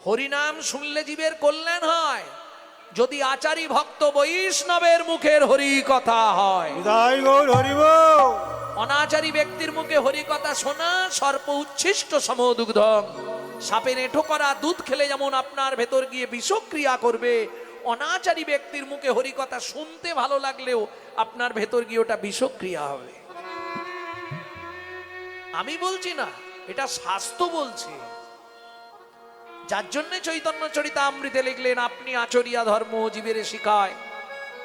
হরিনাম শুনলে জীবের কল্যাণ হয়, যদি আচারী ভক্ত বৈষ্ণবের মুখের হরি কথা হয়। অনাচারী ব্যক্তির মুখে হরি কথা শোনা সর্প উচ্ছিষ্ট সমদুগ্ধম। সাপের এঁঠো করা দুধ খেলে যেমন আপনার ভেতর গিয়ে বিষক্রিয়া করবে, অনাচারী ব্যক্তির মুখে হরি কথা শুনতে ভালো লাগলেও আপনার ভেতর গিয়ে ওটা বিষক্রিয়া হবে। আমি বলছি না, এটা শাস্ত্র বলছে। যার জন্য চৈতন্য চরিতামৃতে লিখলেন, আপনি আচরিয়া ধর্ম জীবের শিখায়,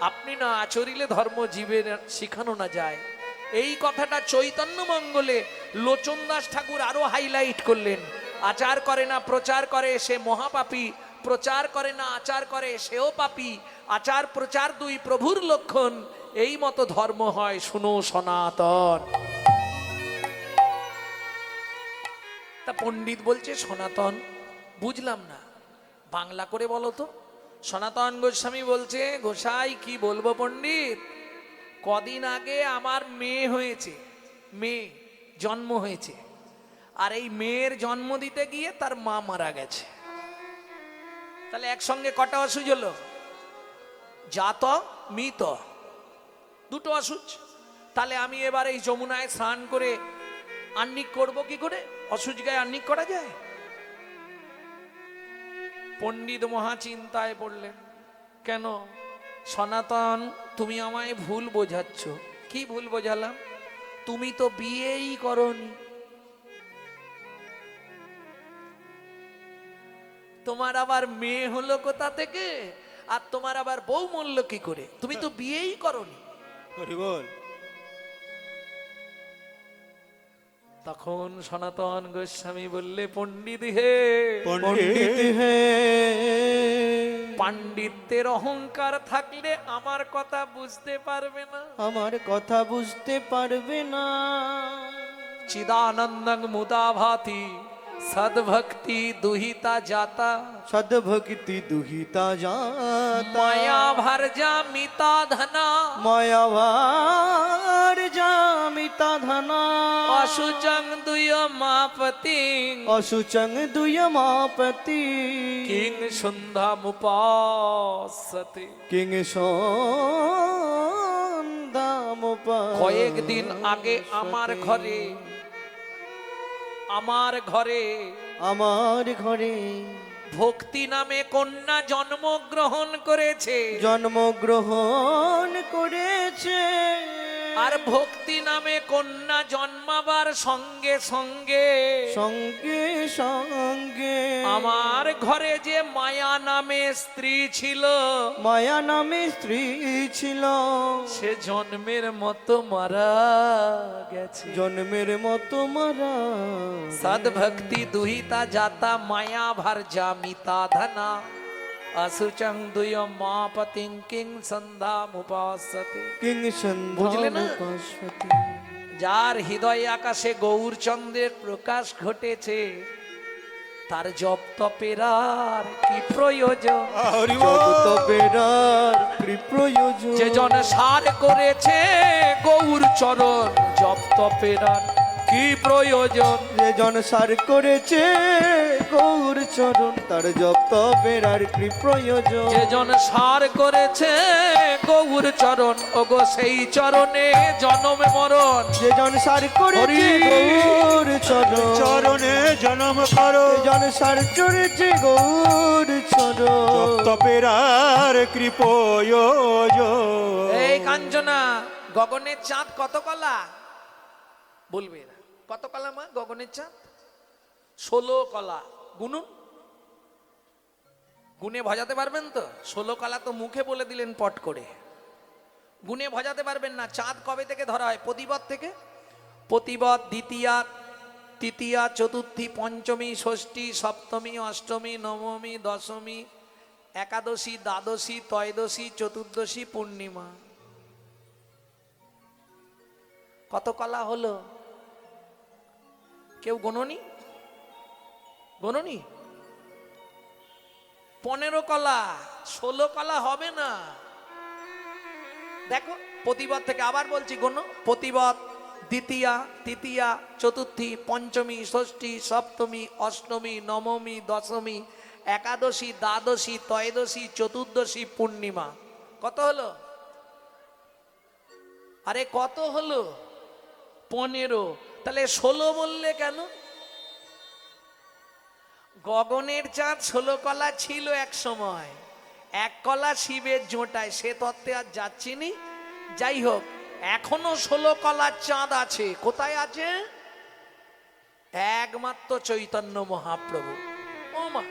আপনি না আচরিলে ধর্ম জীবের শিখানো না যায়। এই কথাটা চৈতন্য মঙ্গলে লোচন দাস ঠাকুর আরো হাইলাইট করলেন। আচার করে না প্রচার করে সে মহাপাপী, প্রচার করে না আচার করে সেও পাপী। আচার প্রচার দুই প্রভুর লক্ষণ, এই মতো ধর্ম হয় শুনো সনাতন। তা পণ্ডিত বলছে সনাতন, বুঝলাম না, বাংলা করে বলো তো। সনাতন গোস্বামী বলছে, গোসাই কি বলবো পণ্ডিত, কদিন আগে আমার মেয়ে হয়েছে, মেয়ে জন্ম হয়েছে, আর এই মেয়ের জন্ম দিতে গিয়ে তার মা মারা গেছে। তাহলে একসঙ্গে কটা অসুচ হলো? জাত মৃত, দুটো অসুচ। তাহলে আমি এবার এই যমুনায় স্নান করে আহ্নিক করব কি করে? অসুচ গায়ে আহ্নিক করা যায়? পণ্ডিত মহা চিন্তায় পড়লেন। কেন সনাতন, তুমি আমায় ভুল বোঝাচ্ছ। কি ভুল বোঝালাম? তুমি তো বিয়েই করনি, তোমার আবার মেয়ে হলো কোথা থেকে, আর তোমার আবার বউ মরল কি করে? তুমি তো বিয়েই করনি। তখন সনাতন গোস্বামী বললে, পণ্ডিত হে, পণ্ডিত হে, পাণ্ডিত্যের অহংকার থাকলে আমার কথা বুঝতে পারবে না। আমার কথা বুঝতে পারবে না। চিদানন্দং মুদা ভাতি সদ্ভক্তি দুহিতা জাতা, সদ্ভক্তি দুহিতা জাতা, মায়া ভার্যা মিতা ধনা, মায়াভার জামিতা ধনা, অশুচং দুয় মাপতি, অশুচং দুয়মাপতি, কিং সন্ধ্যামুপাসতে। কিং সন্ধ্যামুপাসতে। কয়েকদিন আগে আমার ঘরে আমার ঘরে ভক্তি নামে কন্যা জন্মগ্রহণ করেছে, জন্মগ্রহণ করেছে। আর ভক্তি নামে কন্যা জন্মাবার সঙ্গে সঙ্গে সঙ্গে সঙ্গে আমার ঘরে যে মায়া নামে স্ত্রী ছিল, মায়া নামে স্ত্রী ছিল, সে জন্মের মতো মারা গেছে। জন্মের মতো মারা। সদ্ভক্তি দুহিতা জাতা, মায়া ভার্যা মিতা ধনা, অশুচং দুয় মাপতিং কিং সন্ধ্যামুপাসতে। কিং বুঝলে না? সন্ধ্যামুপাসতে। যার হৃদয় আকাশে গৌরচন্দ্রের প্রকাশ ঘটেছে, তার জপ তপের আর কি প্রয়োজন? জপ তপের আর কি প্রয়োজন? যে জন সার করেছে গৌর চরণ, জপ তপের আর কি প্রয়োজন? যে জন সার করেছে গৌর চরণ, তার জপ তপের আর কি প্রয়োজন? যে জন সার করেছে গৌর চরণ, ওগো সেই চরণে জনম মরণ। যে জন সার করেছে গৌর চরণ, চরণে জনম করো। যে জন সার করেছে গৌর চরণ, তপের আর কৃপয়োজন। এই কাঞ্চনা, গগনের চাঁদ কত কলা? বলবে না। কত কলা মা গগনের চাঁদ? 16 কলা। গুনুন, গুনে ভজাতে পারবেন তো? 16 কলা তো মুখে বলে দিলেন পট করে, গুনে ভজাতে পারবেন না। চাঁদ কবে থেকে ধরা হয়? প্রতিপদ থেকে। প্রতিপদ, দ্বিতীয়া, তৃতীয়া, চতুর্থী, পঞ্চমী, ষষ্ঠী, সপ্তমী, অষ্টমী, নবমী, দশমী, একাদশী, দ্বাদশী, ত্রয়োদশী, চতুর্দশী, পূর্ণিমা। কত কলা হলো? কেউ গণনি? গণনি? 15 কলা। 16 কলা হবে না। দেখো প্রতিপদ থেকে, আবার বলছি গণ। প্রতিপদ, দ্বিতীয়া, তৃতীয়া, চতুর্থী, পঞ্চমী, ষষ্ঠী, সপ্তমী, অষ্টমী, নবমী, দশমী, একাদশী, দ্বাদশী, ত্রয়োদশী, চতুর্দশী, পূর্ণিমা। কত হলো? আরে কত হলো? 15। তাহলে 16 বললে কেন? গগনের চাঁদ 16 কলা ছিল এক সময়, এক কলা শিবের জোটায়, সে তত্ত্বে আর যাচ্ছি নি। যাই হোক, এখনো 16 কলার চাঁদ আছে। কোথায় আছে? একমাত্র চৈতন্য মহাপ্রভু। ও মা,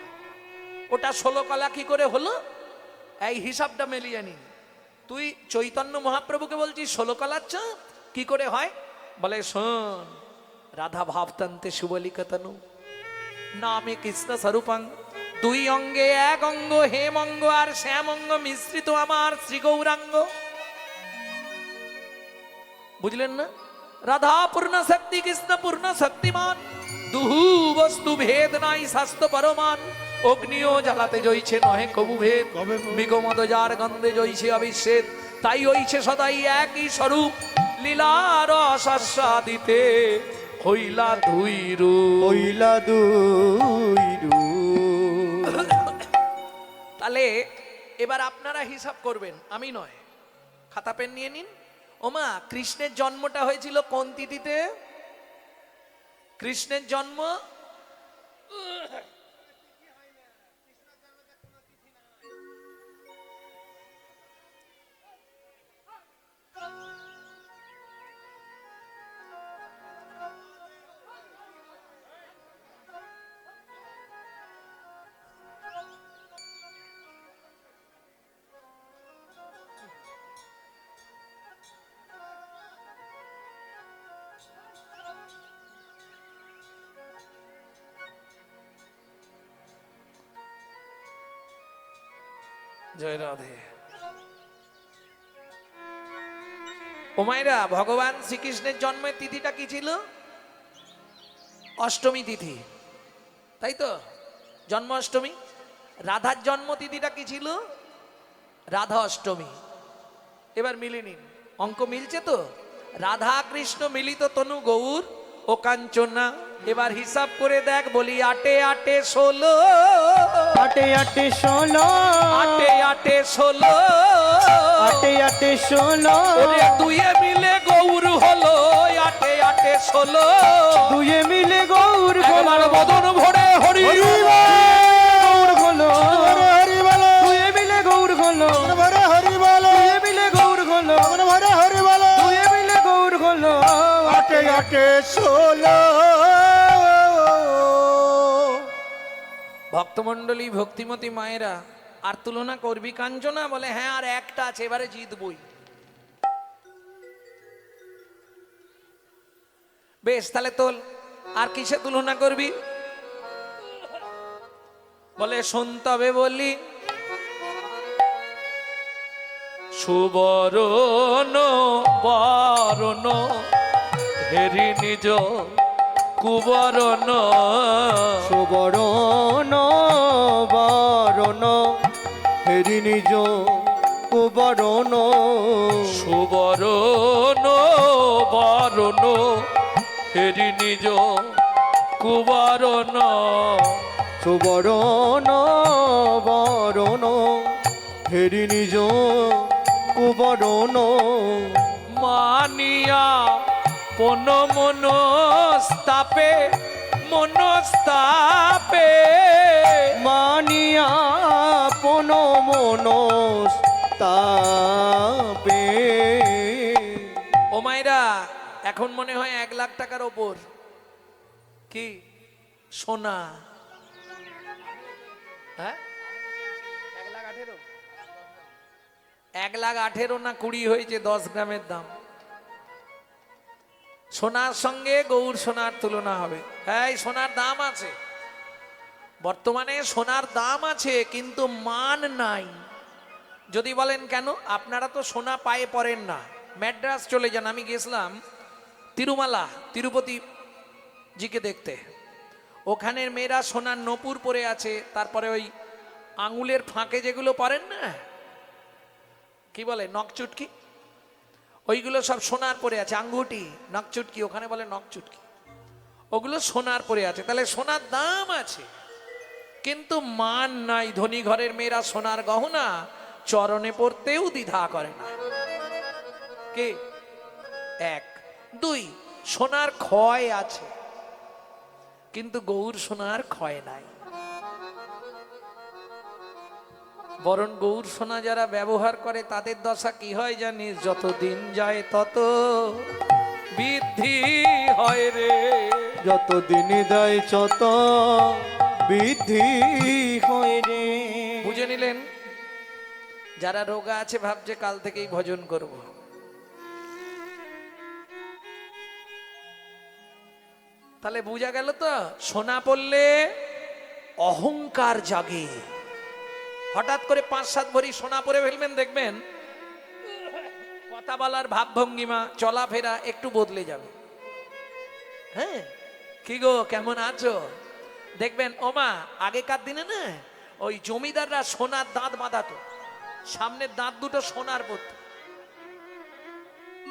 ওটা 16 কলা কি করে হলো? এই হিসাবটা মিলিয়ে নিন। তুই চৈতন্য মহাপ্রভুকে বলছিস 16 কলার চাঁদ কি করে হয়? বলে শোন, রাধা ভাবতান্তে সুবলিকতনু নামে কৃষ্ণ স্বরূপাং, দুই অঙ্গে এক অঙ্গ, হেমঙ্গ আর শ্যামঙ্গ মিশ্রিত আমার শ্রী গৌরাঙ্গ। বুঝলেন না? রাধা পূর্ণ শক্তি, কৃষ্ণ পূর্ণ শক্তিমান, দুহু বস্তু ভেদ নাই শাস্ত্র পরমান, অগ্নিও জ্বালাতে জইছে নহে কবু ভেদ, বিগমদ যার গন্ধে জইছে অবিচ্ছেদ, তাই হইছে সদাই একই স্বরূপ, লীলার আস্বাদিতে হইলা দুই রূপ। হইলা দুই রূপ। তাহলে এবার আপনারা হিসাব করবেন, আমি নয়। খাতা পেন নিয়ে নিন। ওমা, কৃষ্ণের জন্মটা হয়েছিল কোন তিথিতে? কৃষ্ণের জন্ম জয় রাধে। ওমাইরা, ভগবান শ্রীকৃষ্ণের জন্মের তিথিটা কি ছিল? অষ্টমী তিথি, তাই তো? জন্মাষ্টমী। রাধার জন্ম তিথিটা কি ছিল? রাধা অষ্টমী। এবার মিলিয়ে নিন, অঙ্ক মিলছে তো? রাধা কৃষ্ণ মিলিত তনু গৌর ও কাঞ্চনা। এবার হিসাব করে দেখ, বলি 8 8 16, 8 8 16, 8 8 16, 8 8 16, ওরে দুয়ে মিলে গৌর হলো 8 8 16। দুয়ে মিলে গৌর একবার হলো, বদন ভরে হরি গৌর হলো, হরি বল, দুয়ে মিলে গৌর হলো, ভরে হরি বল, দুয়ে মিলে গৌর হলো, ভরে হরি বল। দুয়ে মিলে গৌর হলো। 8 8 16। ভক্তমণ্ডলী, ভক্তিমতী মায়েরা, আর তুলনা করবি কাঞ্চনা? বলে হ্যাঁ, আর একটা আছে, এবারে জিতবই। বেশ, তাহলে তোল। আর কিসে তুলনা করবি? বলে শোন তবে বলি, সুবরণ বরণ হেরি নিজ কুবরণ, সুবরণ বরণ হেরি নিজ কুবরণ, সুবরণ বরণ হেরি নিজ কুবরণ, সুবরণ বরণ হেরি নিজ কুবরণ, মানিয়া পন মনস্তাপে মনস্তাপে, মানিয়া পন মনস্তাপে। ও মায়েরা, এখন মনে হয় 1 লাখ টাকার ওপর কি সোনা? হ্যাঁ, 1,18,000, 1,18,000 না 20 হয়েছে 10 গ্রামের দাম। সোনার সঙ্গে গৌর সোনার তুলনা হবে? হ্যাঁ, সোনার দাম আছে, বর্তমানে সোনার দাম আছে, কিন্তু মান নাই। যদি বলেন কেন, আপনারা তো সোনা পায়ে পড়েন না, ম্যাড্রাস চলে যান। আমি গেছিলাম তিরুমালা, তিরুপতি জিকে দেখতে। ওখানের মেয়েরা সোনার নপুর পরে আছে, তারপরে ওই আঙুলের ফাঁকে যেগুলো পরেন না, কি বলে, নকচুটকি, ওইগুলো সব সোনার পরে আছে। আঙ্গুটি, নকচুটকি, ওখানে বলে নকচুটকি, ওগুলো সোনার পরে আছে। তাহলে সোনার দাম আছে। কিন্তু মান নাই, ধনী ঘরের মেয়েরা সোনার গহনা চরণে পড়তেও দ্বিধা করে না। কে? এক। দুই, সোনার ক্ষয় আছে, কিন্তু গৌর সোনার ক্ষয় নাই। বরং গৌর সোনা যারা ব্যবহার করে তাদের দশা কি হয় জানিস? যত দিন যায় তত বৃদ্ধি হয় রে। যত দিন দেয় যত বৃদ্ধি হয় রে। বুঝে নিলেন? যারা রোগা আছে ভাবছে কাল থেকেই ভজন করব, তাহলে বুঝা গেল তো সোনা পড়লে অহংকার জাগে। হঠাৎ করে 5-7 ভরি সোনা পরে ফেলবেন, দেখবেন কথা বলার ভাবভঙ্গিমা চলাফেরা একটু বদলে যাবে। হ্যাঁ, কি গো কেমন আছো? দেখবেন ওমা আগেকার দিনে না ওই জমিদাররা সোনার দাঁত বাঁধাতো, সামনের দাঁত দুটো সোনার পড়তো,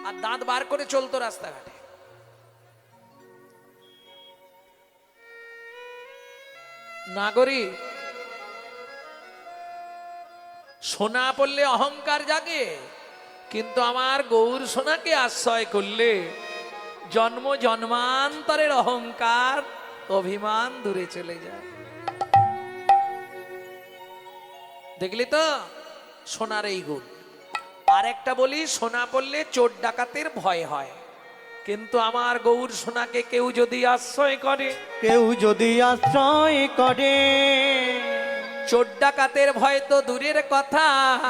আর দাঁত বার করে চলতো রাস্তাঘাটে। নাগরিক, সোনা পড়লে অহংকার জাগে, কিন্তু আমার গৌর সোনাকে আশ্রয় করলে জন্ম জন্মান্তরের অহংকার অভিমান দূরে চলে যায়। দেখলি তো সোনার এই গুণ। আর একটা বলি, সোনা পড়লে চোর ডাকাতের ভয় হয়, কিন্তু আমার গৌর সোনাকে কেউ যদি আশ্রয় করে, কেউ যদি আশ্রয় করে, চোর ডাকাতের ভয় তো দূরের কথা,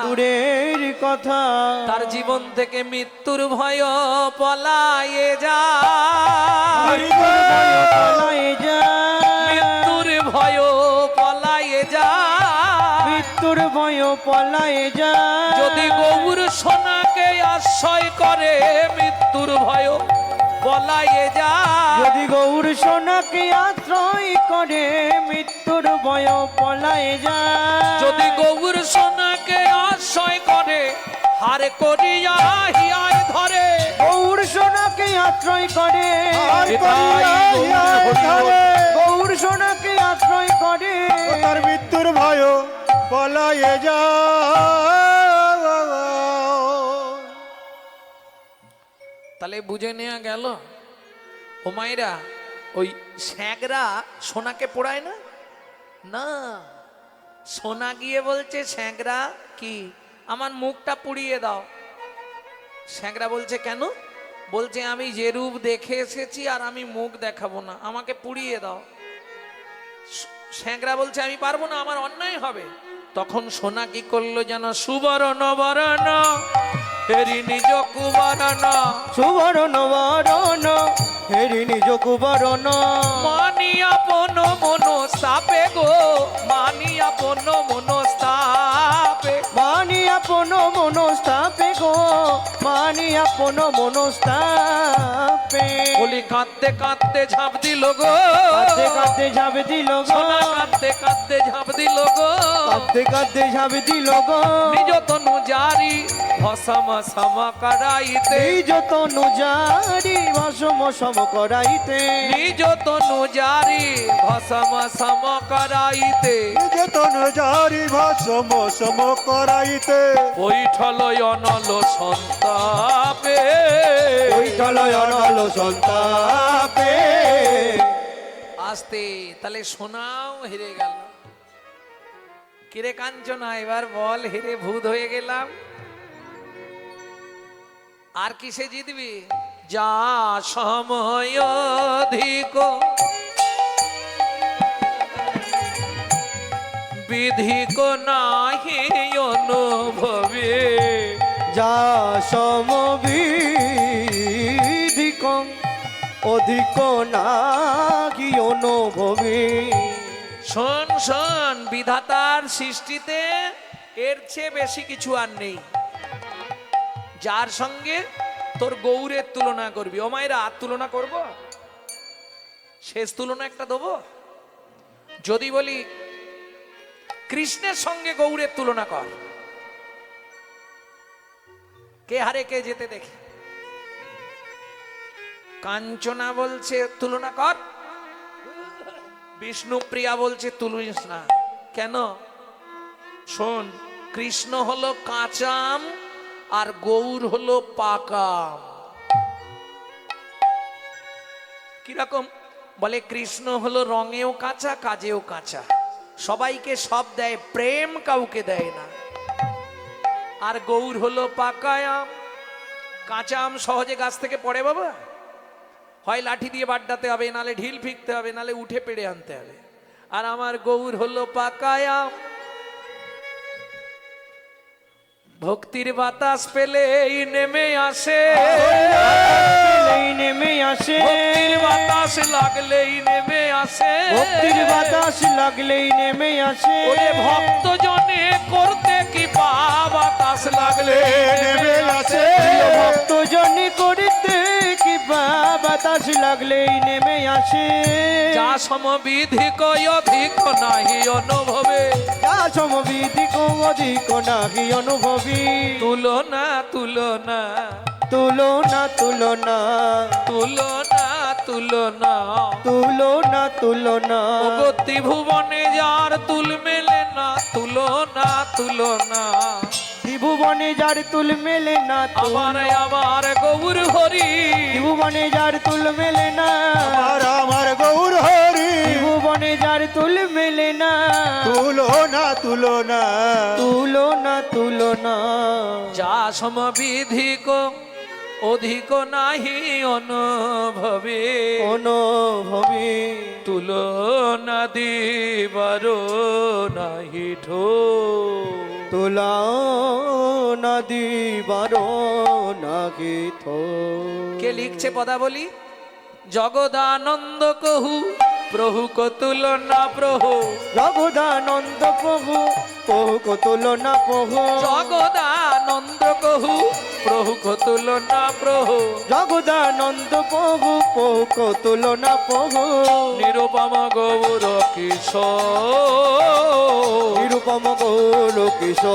দূরের কথা, তার জীবন থেকে মৃত্যুর ভয় পলায়ে যায়। পলায়ে যায়, মৃত্যুর ভয় পলায়ে যায়। মৃত্যুর ভয় পলায়ে যায়। যদি গৌর সোনাকে আশ্রয় করে মৃত্যুর ভয় পলায়ে যায়। যদি গৌর সোনাকে আশ্রয় করে মৃত্যুর ভয় পলায়ে যায়। যদি গৌর সোনাকে আশ্রয় করে হারে করিয়া হিয়ায় ধরে। গৌর সোনাকে আশ্রয় করে, আর করিয়া হিয়ায় ধরে। গৌর সোনাকে আশ্রয় করে, ও তার মৃত্যুর ভয় পলায়ে যায়। তাহলে বুঝে নেওয়া গেল ও মায়েরা, ওই স্যাঁকরা সোনাকে পোড়ায় না। না, সোনা গিয়ে বলছে স্যাঁকরা কি আমার মুখটা পুড়িয়ে দাও। স্যাঁকরা বলছে কেন? বলছে আমি যে রূপ দেখে এসেছি আর আমি মুখ দেখাবো না, আমাকে পুড়িয়ে দাও। স্যাঁকরা বলছে আমি পারবো না, আমার অন্যায় হবে। তখন সোনা কি করলো যেন? সুবর্ণ বরণ হেরি নিজ কুবরণ, সুবরণ বরণ হেরি নিজ কুবরণ, মানি আপন মনস্তাপে গো, মানি আপন মনস্তাপে। মানি আপন মনস্তাপে গো, মানি আপন মনস্তাপে। বলি কাঁদতে কাঁদতে ঝাঁপ দিল গো, কাঁদতে কাঁদতে ঝাঁপ দিল গো, সোনা কাঁদতে কাঁদতে ঝাঁপ দিল গো। কাঁদতে কাঁদতে ঝাঁপ দিল গো, নিজ তনু জারি ভসম সম করাইতে। নিজ তনু জারি ভসম সম করাইতে, নিজ তনু জারি ভসম সম করাইতে। নিজ তনু জারি ভস্ম সম করাইতে। বৈঠল অনল সন্তাপে, বৈঠল অনল সন্তাপে। আসতে তাহলে সোনাও হেরে গেল। কিরে কাঞ্চনা এবার বল, হেরে ভূত হয়ে গেলাম, আর কিসে জিতবি? যা সময় অধিক বিধিক নাহি অনুভবে। যা সমবিধিক অধিক নাহি অনুভবে। শোন শোন, বিধাতার সৃষ্টিতে এর চেয়ে বেশি কিছু আর নেই। যার সঙ্গে তোর গৌরের তুলনা করবি, ও মায়েরা আর তুলনা করব, শেষ তুলনা একটা দেবো। যদি বলি কৃষ্ণের সঙ্গে গৌরের তুলনা কর, কে হারে কে যেতে দেখে? কাঞ্চনা বলছে তুলনা কর, বিষ্ণুপ্রিয়া বলছে তুলিস না। কেন? শোন, কৃষ্ণ হলো কাঁচা আম আর গৌর হলো পাকা আম। কিরকম? বলে কৃষ্ণ হলো রঙেও কাঁচা, কাজেও কাঁচা, সবাইকে সব দেয়, প্রেম কাউকে দেয় না। আর গৌর হলো পাকা আম। কাঁচা আম সহজে গাছ থেকে পড়ে বাবা, হয় লাঠি দিয়ে বাড্ডাতে হবে, নালে ঢিল ফিকতে হবে, নালে উঠে পেড়ে আনতে হবে। আর আমার গৌর হলো পাকা আম। ভক্তির বাতাস পেলেই নেমে আসে, পেলেই নেমে আসে, ভক্তির বাতাস লাগলেই নেমে আসে, ভক্তির বাতাস লাগলেই নেমে আসে। ওরে ভক্ত জনে করতে কি পা বাতাস লাগলে নেমে আসে। ভক্ত জনে করিতে কি বাতাস লাগলেই নেমে আসে। যা সমবিধি কয় অধিক নাহি অনুভবে, যা সমবিধি অধিক নাহি অনুভবী। তুলনা তুলনা তুলনা তুলনা তুলনা তুলনা তুলনা তুলনা ওগো ত্রিভুবনে যার তুল মেলে না, তুলনা তুলনা। ত্রিভুবনে যার তুল মেলে না, আমার আমার গৌর হরি, ত্রিভুবনে যার তুল মেলে না, আমার আমার গৌর হরি। ত্রিভুবনে যার তুল মেলে না, তুলনা তুলনা তুলনা তুলনা। যা সমবিধিক অধিক নাহি অনুভবে, অনুভবী তুলনা দিবার নাহি ঠো। তুলনা দিবার নাহি থো। কে লিখছে পদাবলী? জগদানন্দ কহু প্রভু কো তুলনা প্রভু, জগদানন্দ প্রভু প্রভু কো তুলনা প্রভু, জগদানন্দ কহু প্রভু কো তুলনা প্রভু। জগদানন্দ প্রভু প্রভু কো তুলনা প্রভু। নিরুপম গৌর কিশোর, নিরুপম গৌর কিশোর,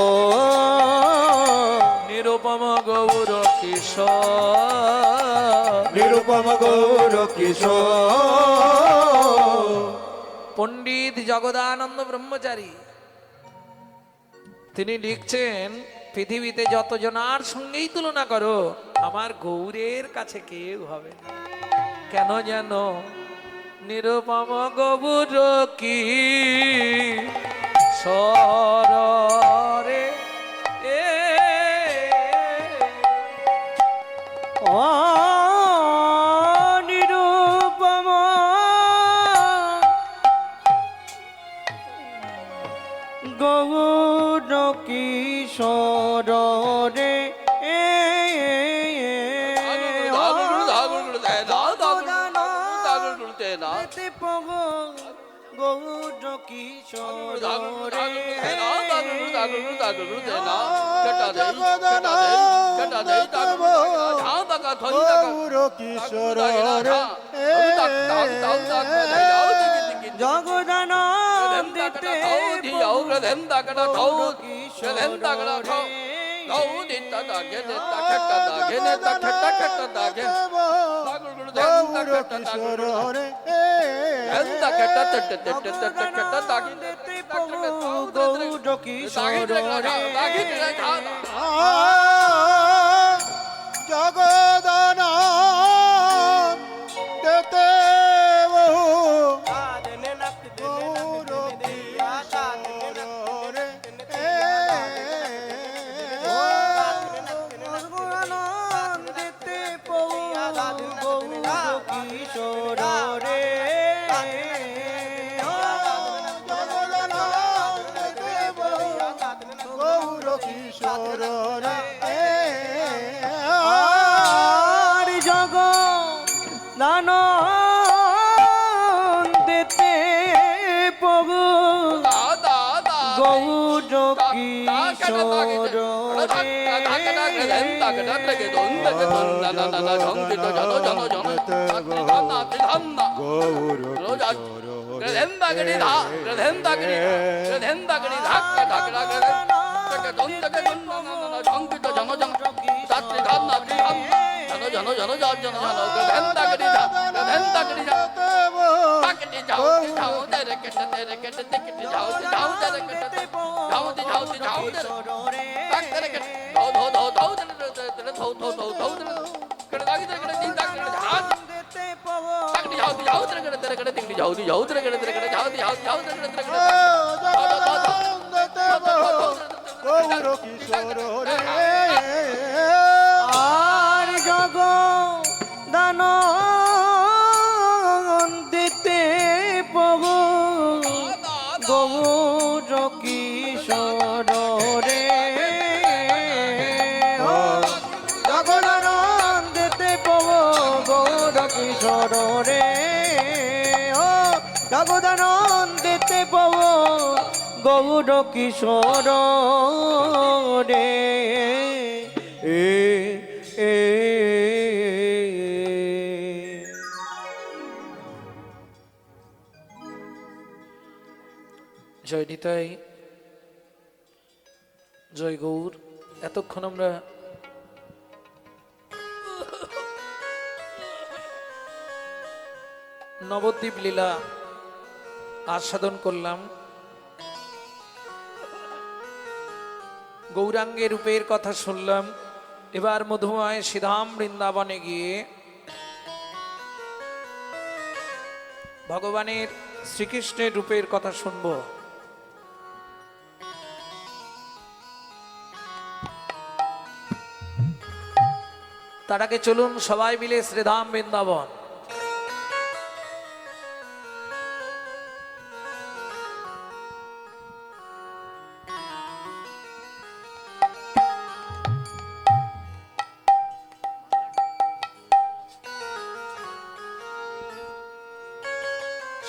নিরুপম গৌর কিশোর, নিরুপম গৌর কিশোর। পণ্ডিত জগদানন্দ ব্রহ্মচারী তিনি লিখছেন, পৃথিবীতে যতজনার সঙ্গেই তুলনা করো, আমার গৌরের কাছে কেউ হবে না। কেন জানো? নিরুপম গৌর কি সরে এ নিরুপম গৌর কিশোর রে গৌর কিশোর রে গৌর কিশোর রে। জগদানন্দিতে গৌর কিশোর রে। গৌর কিশোর রে। গৌর কিশোর রে। জগদান দেতে বহু গৌর কিশোর রে। জগদানন্দিতে গৌর কিশোর রে। গৌর কিশোর রে। আর জগদানন্দিতে প্রভু গৌর কিশোর রে। গৌর জানো জানো যাও জানো জানো ধ্যান তাকড়ি যাও ধ্যান তাকড়ি যাও তাকড়ি যাও যাও রে কেটে কেটে যাও যাও রে কেটে যাও যাও যাও রে তাকড়ি কেটে দাও দাও দাও দাও রে দাও দাও দাও দাও রে কেটে দাও কেটে দিন তাকড়ি যাও তাকড়ি যাও যাও রে কেটে কেটে দিন যাও যাও রে কেটে কেটে যাও যাও যাও রে কেটে কেটে গৌর কিশোর রে আর জগ দান দিতে প্রভু গৌর কিশোর রে জগদান দিতে প্রভু গৌর কিশোর রে ও জগদান দিতে প্রভু গৌর কিশোর রে এ জয় নিতাই জয় গৌর। এতক্ষণ আমরা নবদ্বীপ লীলা আস্বাদন করলাম, গৌরাঙ্গের রূপের কথা শুনলাম। এবার মধুময় শ্রীধাম বৃন্দাবনে গিয়ে ভগবানের শ্রীকৃষ্ণের রূপের কথা শুনবো। তার আগে চলুন সবাই মিলে শ্রীধাম বৃন্দাবন।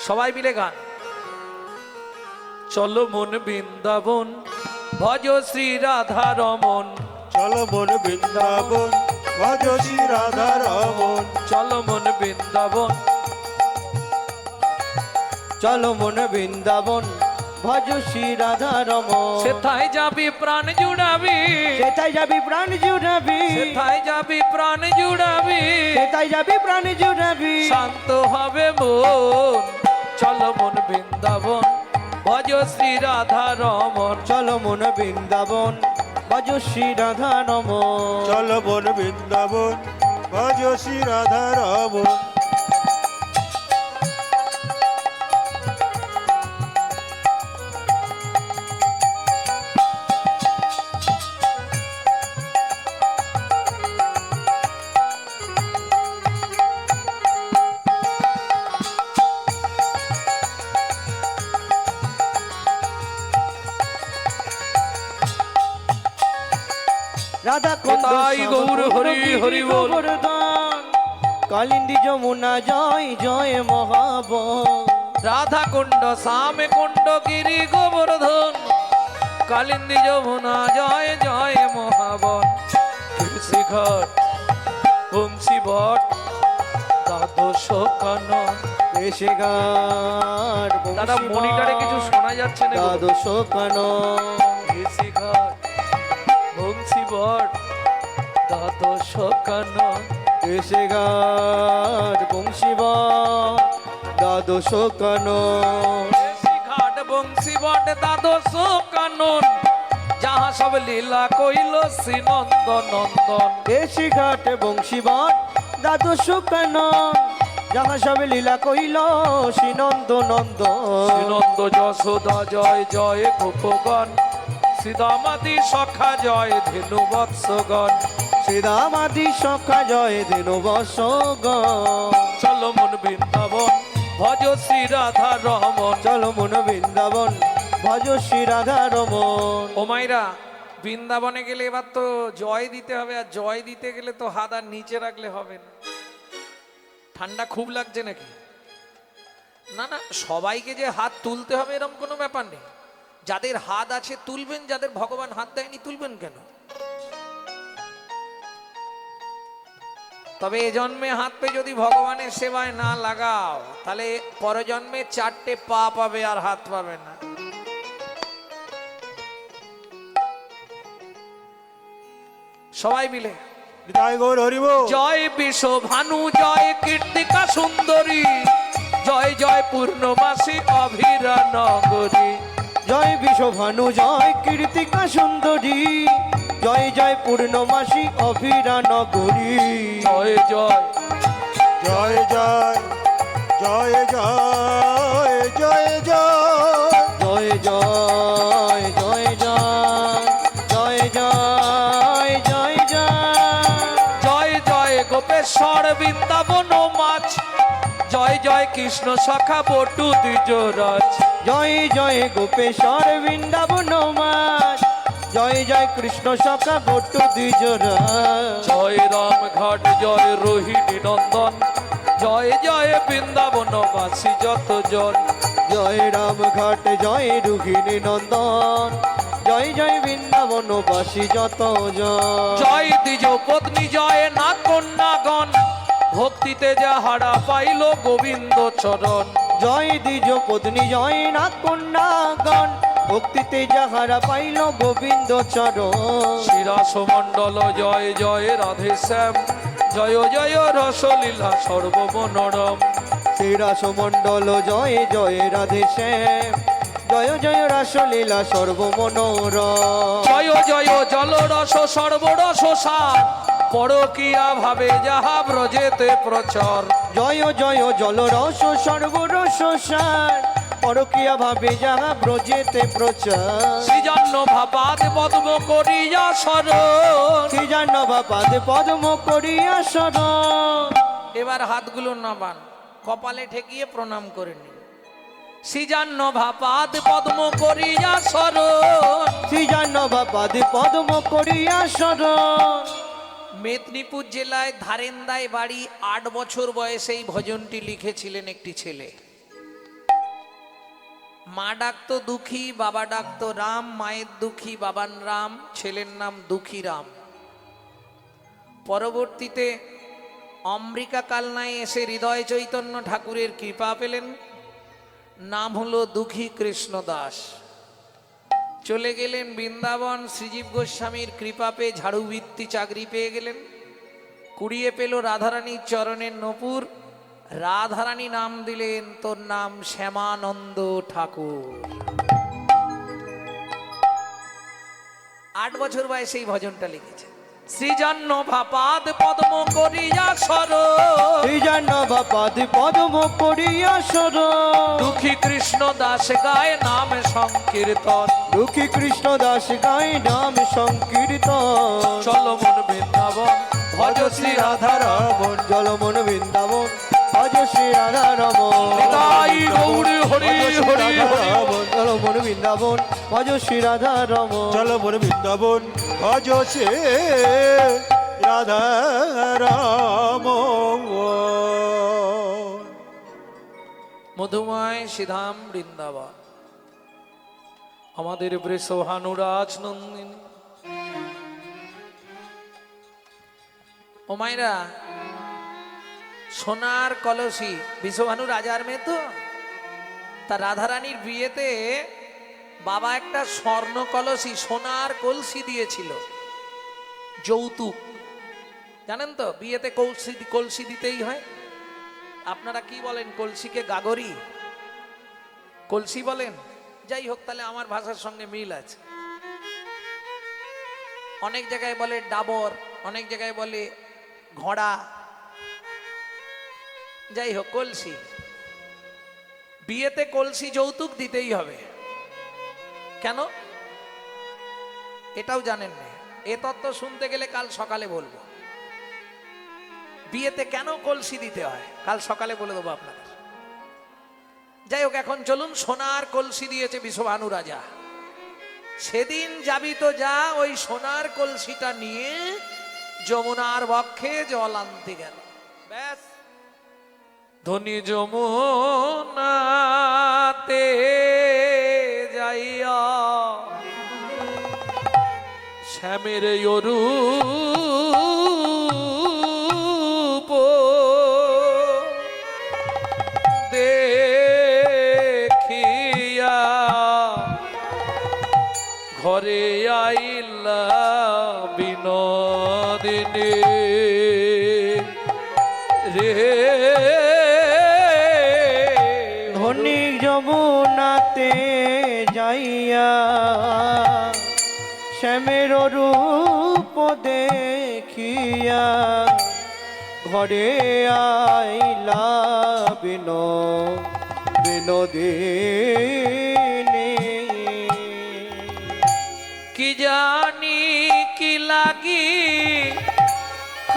সবাই মিলে গান। চলো মন বৃন্দাবন ভজ শ্রী রাধা রমন, চলো মন বৃন্দাবন ভজ শ্রী রাধা রমন, চলো মন বৃন্দাবন, চলো মন বৃন্দাবন ভজ শ্রী রাধা রমন। সেথায় যাবি প্রাণ জুড়াবি, সেটাই যাবি প্রাণ জুড়াবি, সেথায় যাবি প্রাণ জুড়াবি, সেটাই যাবি প্রাণ জুড়াবি। শান্ত হবে মন। চলো মন বৃন্দাবন ভজ শ্রী রাধা রমন, চলো মন বৃন্দাবন ভজ শ্রী রাধা রমন। চলো মন বৃন্দাবন ভজ শ্রী রাধা রমন। রাধা কুণ্ড তাই গৌর হরি হরি বল। গোবর্ধন কালিন্দী যমুনা জয় জয় মহাবন। রাধা কুণ্ড শ্যামে কুণ্ড গিরি গোবর্ধন, কালিন্দী যমুনা জয় জয় মহাবন। শিখর বংশী বট দ্বাদশ কানন। এসে গান দাদা মনিটরে কিছু শোনা যাচ্ছে না গো। দ্বাদশ কানন। শিখর বংশী বট দ্বাদশ কানন। এসে গান বংশীবন দ্বাদশ কানন। ঘাট বংশী বট দ্বাদশ কানন, যাহা সব লীলা কইল শ্রী নন্দ নন্দন। এসে ঘাট বংশীবন দ্বাদশ কানন, যাহা সব লীলা কইল শ্রী নন্দ নন্দন। শ্রীনন্দ যশোদা জয় জয় গোপগণ, শ্রীদামাদি সখা জয় ধেনু বৎসগণ। শ্রীরামাদি সখা জয় ধেনু বৎসগণ। চলো মন বৃন্দাবন ভজ শ্রী রাধা রমন। চলো মন বৃন্দাবন ভজ শ্রী রাধা রমন। ও মাইরা, বৃন্দাবনে গেলে এবার তো জয় দিতে হবে, আর জয় দিতে গেলে তো হাত আর নিচে রাখলে হবে না। ঠান্ডা খুব লাগছে নাকি? না না, সবাইকে যে হাত তুলতে হবে এরকম কোনো ব্যাপার নেই। যাদের হাত আছে তুলবেন, যাদের ভগবান হাত দেয়নি তুলবেন কেন? তবে এ জন্মে হাত পে যদি ভগবানের সেবায় না লাগাও, তাহলে পরজন্মে 4টে পা পাবে আর হাত পাবে না। সবাই মিলে জয় গৌর হরিব জয় বিশ্বভানু জয় কীর্তিকা সুন্দরী জয় জয় পূর্ণমাসী অভিরা নগরী। জয় বিশ্বভানু জয় কীর্তিকা সুন্দরী জয় জয় পূর্ণমাসী অভিরা নগরী। জয় জয় জয় জয় জয় জয় জয় জয় জয় জয় জয় জয় জয় জয় জয় জয় জয় জয় গোপেশ্বর বৃন্দাবন মাছ জয় জয় কৃষ্ণ সখা বটু দ্বিজরাজ। জয় জয় গোপেশ্বর বৃন্দাবন মাস জয় জয় কৃষ্ণ সখা বটু দ্বিজরা। জয় রাম ঘাট জয় রোহিণী নন্দন জয় জয় বৃন্দাবনবাসী যতজন। জয় রাম ঘাট জয় রোহিণী নন্দন জয় জয় বৃন্দাবনবাসী যত জয় দ্বিজ পত্নী জয় নাথ কন্যাগণ ভক্তিতে যাহারা পাইল গোবিন্দ চরণ। জয় দ্বিজ পত্নী জয় নাথ কন্যাগণ ভক্তিতে যাহারা পাইল গোবিন্দ চরণ। শিরাস মণ্ডল জয় জয় রাধে শ্যাম জয় জয় রসলীলা সর্বমনোরম। শ্রীরাস মণ্ডল জয় জয় রাধে শ্যাম জয় জয় রাসলীলা সর্বমনোরম। জয় জয় জলরস সর্বরস সার পরকিয়া ভাবে যাহা ব্রজেতে প্রচার। জয় জয় জলরস সর্বরস সার পরকিয়া ভাবে যাহা ব্রজেতে প্রচার। সৃজন্য ভাবাদ পদ্ম করিয়া শরণ। শ্রীজান্নবা পাদে পদ্ম করিয়া শরণ। এবার হাতগুলো নামান কপালে ঠেকিয়ে প্রণাম করে নিন। সৃজন্য ভাপাদ পদ্ম করিয়া শরণ। শ্রীজান্নবা পাদে পদ্ম করিয়া শরণ। মেদিনীপুর জেলায় ধারেন্দায় বাড়ি 8 বছর বয়সে এই ভজনটি লিখেছিলেন একটি ছেলে। মা ডাকতো দুঃখী বাবা ডাকতো রাম মায়ের দুঃখী বাবার রাম ছেলের নাম দুঃখী রাম। পরবর্তীতে অম্বিকা কালনায় এসে হৃদয় চৈতন্য ঠাকুরের কৃপা পেলেন, নাম হলো দুঃখী কৃষ্ণ দাস। চলে গেলেন বৃন্দাবন, শ্রীজীব গোস্বামীর কৃপা পেয়ে ঝাড়ুবৃত্তি চাকরি পেয়ে গেলেন। কুড়িয়ে পেল রাধারানীর চরণের নূপুর, রাধারানী নাম দিলেন তোর নাম শ্যামানন্দ ঠাকুর। 8 বছর বয়সে এই ভজনটা লিখেছে। সৃজন্য ভাপাদ পদ্ম করিয়া শরণ। শ্রীজান্নবা পাদে পদ্ম করিয়া শরণ। দুঃখী কৃষ্ণ দাস গায় নাম সংকীর্তন। দুঃখী কৃষ্ণ দাস গায় নাম সংকীর্তন। চলো মন বৃন্দাবন ভজ শ্রী রাধা রাধারমণ জলমন বৃন্দাবন ভজ শ্রী রাধা রমণ। নিতাই গৌর হরি হরি হরি। জলমন বৃন্দাবন ভজ শ্রী রাধা রমণ। চল মোর বৃন্দাবন ভজ সে রাধা রাম। মধুময় সিধাম বৃন্দাবন আমাদের বৃষভানুরাজ নন্দিনী। ও মায়েরা, সোনার কলসি বিশ্বভানু রাজার মেয়ে তো, তা রাধারানীর বিয়েতে বাবা একটা স্বর্ণ কলসি সোনার কলসি দিয়েছিল যৌতুক। জানেন তো বিয়েতে কলসি কলসি দিতেই হয়। আপনারা কি বলেন, কলসিকে গাগরি কলসি বলেন? যাই হোক, তাহলে আমার ভাষার সঙ্গে মিল আছে। অনেক জায়গায় বলে ডাবর, অনেক জায়গায় বলে ঘোড়া, যাই হোক কলসি। বিয়েতে কলসি যৌতুক দিতেই হবে। কেন এটাও জানেন না? এ তত্ত্ব শুনতে গেলে কাল সকালে বলবো। বিয়েতে কেন কলসি দিতে হয় কাল সকালে বলে দেবো আপনাদের। যাই হোক, এখন চলুন। সোনার কলসি দিয়েছে বিশ্বভানু রাজা। সেদিন যাবি তো যা, ওই সোনার কলসিটা নিয়ে যমুনার বক্ষে জল আনতে গেল। ব্যাস, ধনী যমুনাতে যাইয়া শ্যামের অরূপ দেখিয়া ঘরে আইলা বিনোদিনী রে ধনী যমুনাতে যাইয়া শ্যামের রূপ দেখিয়া ঘরে আইলা বিনোদিনী কি জানি কি লাগি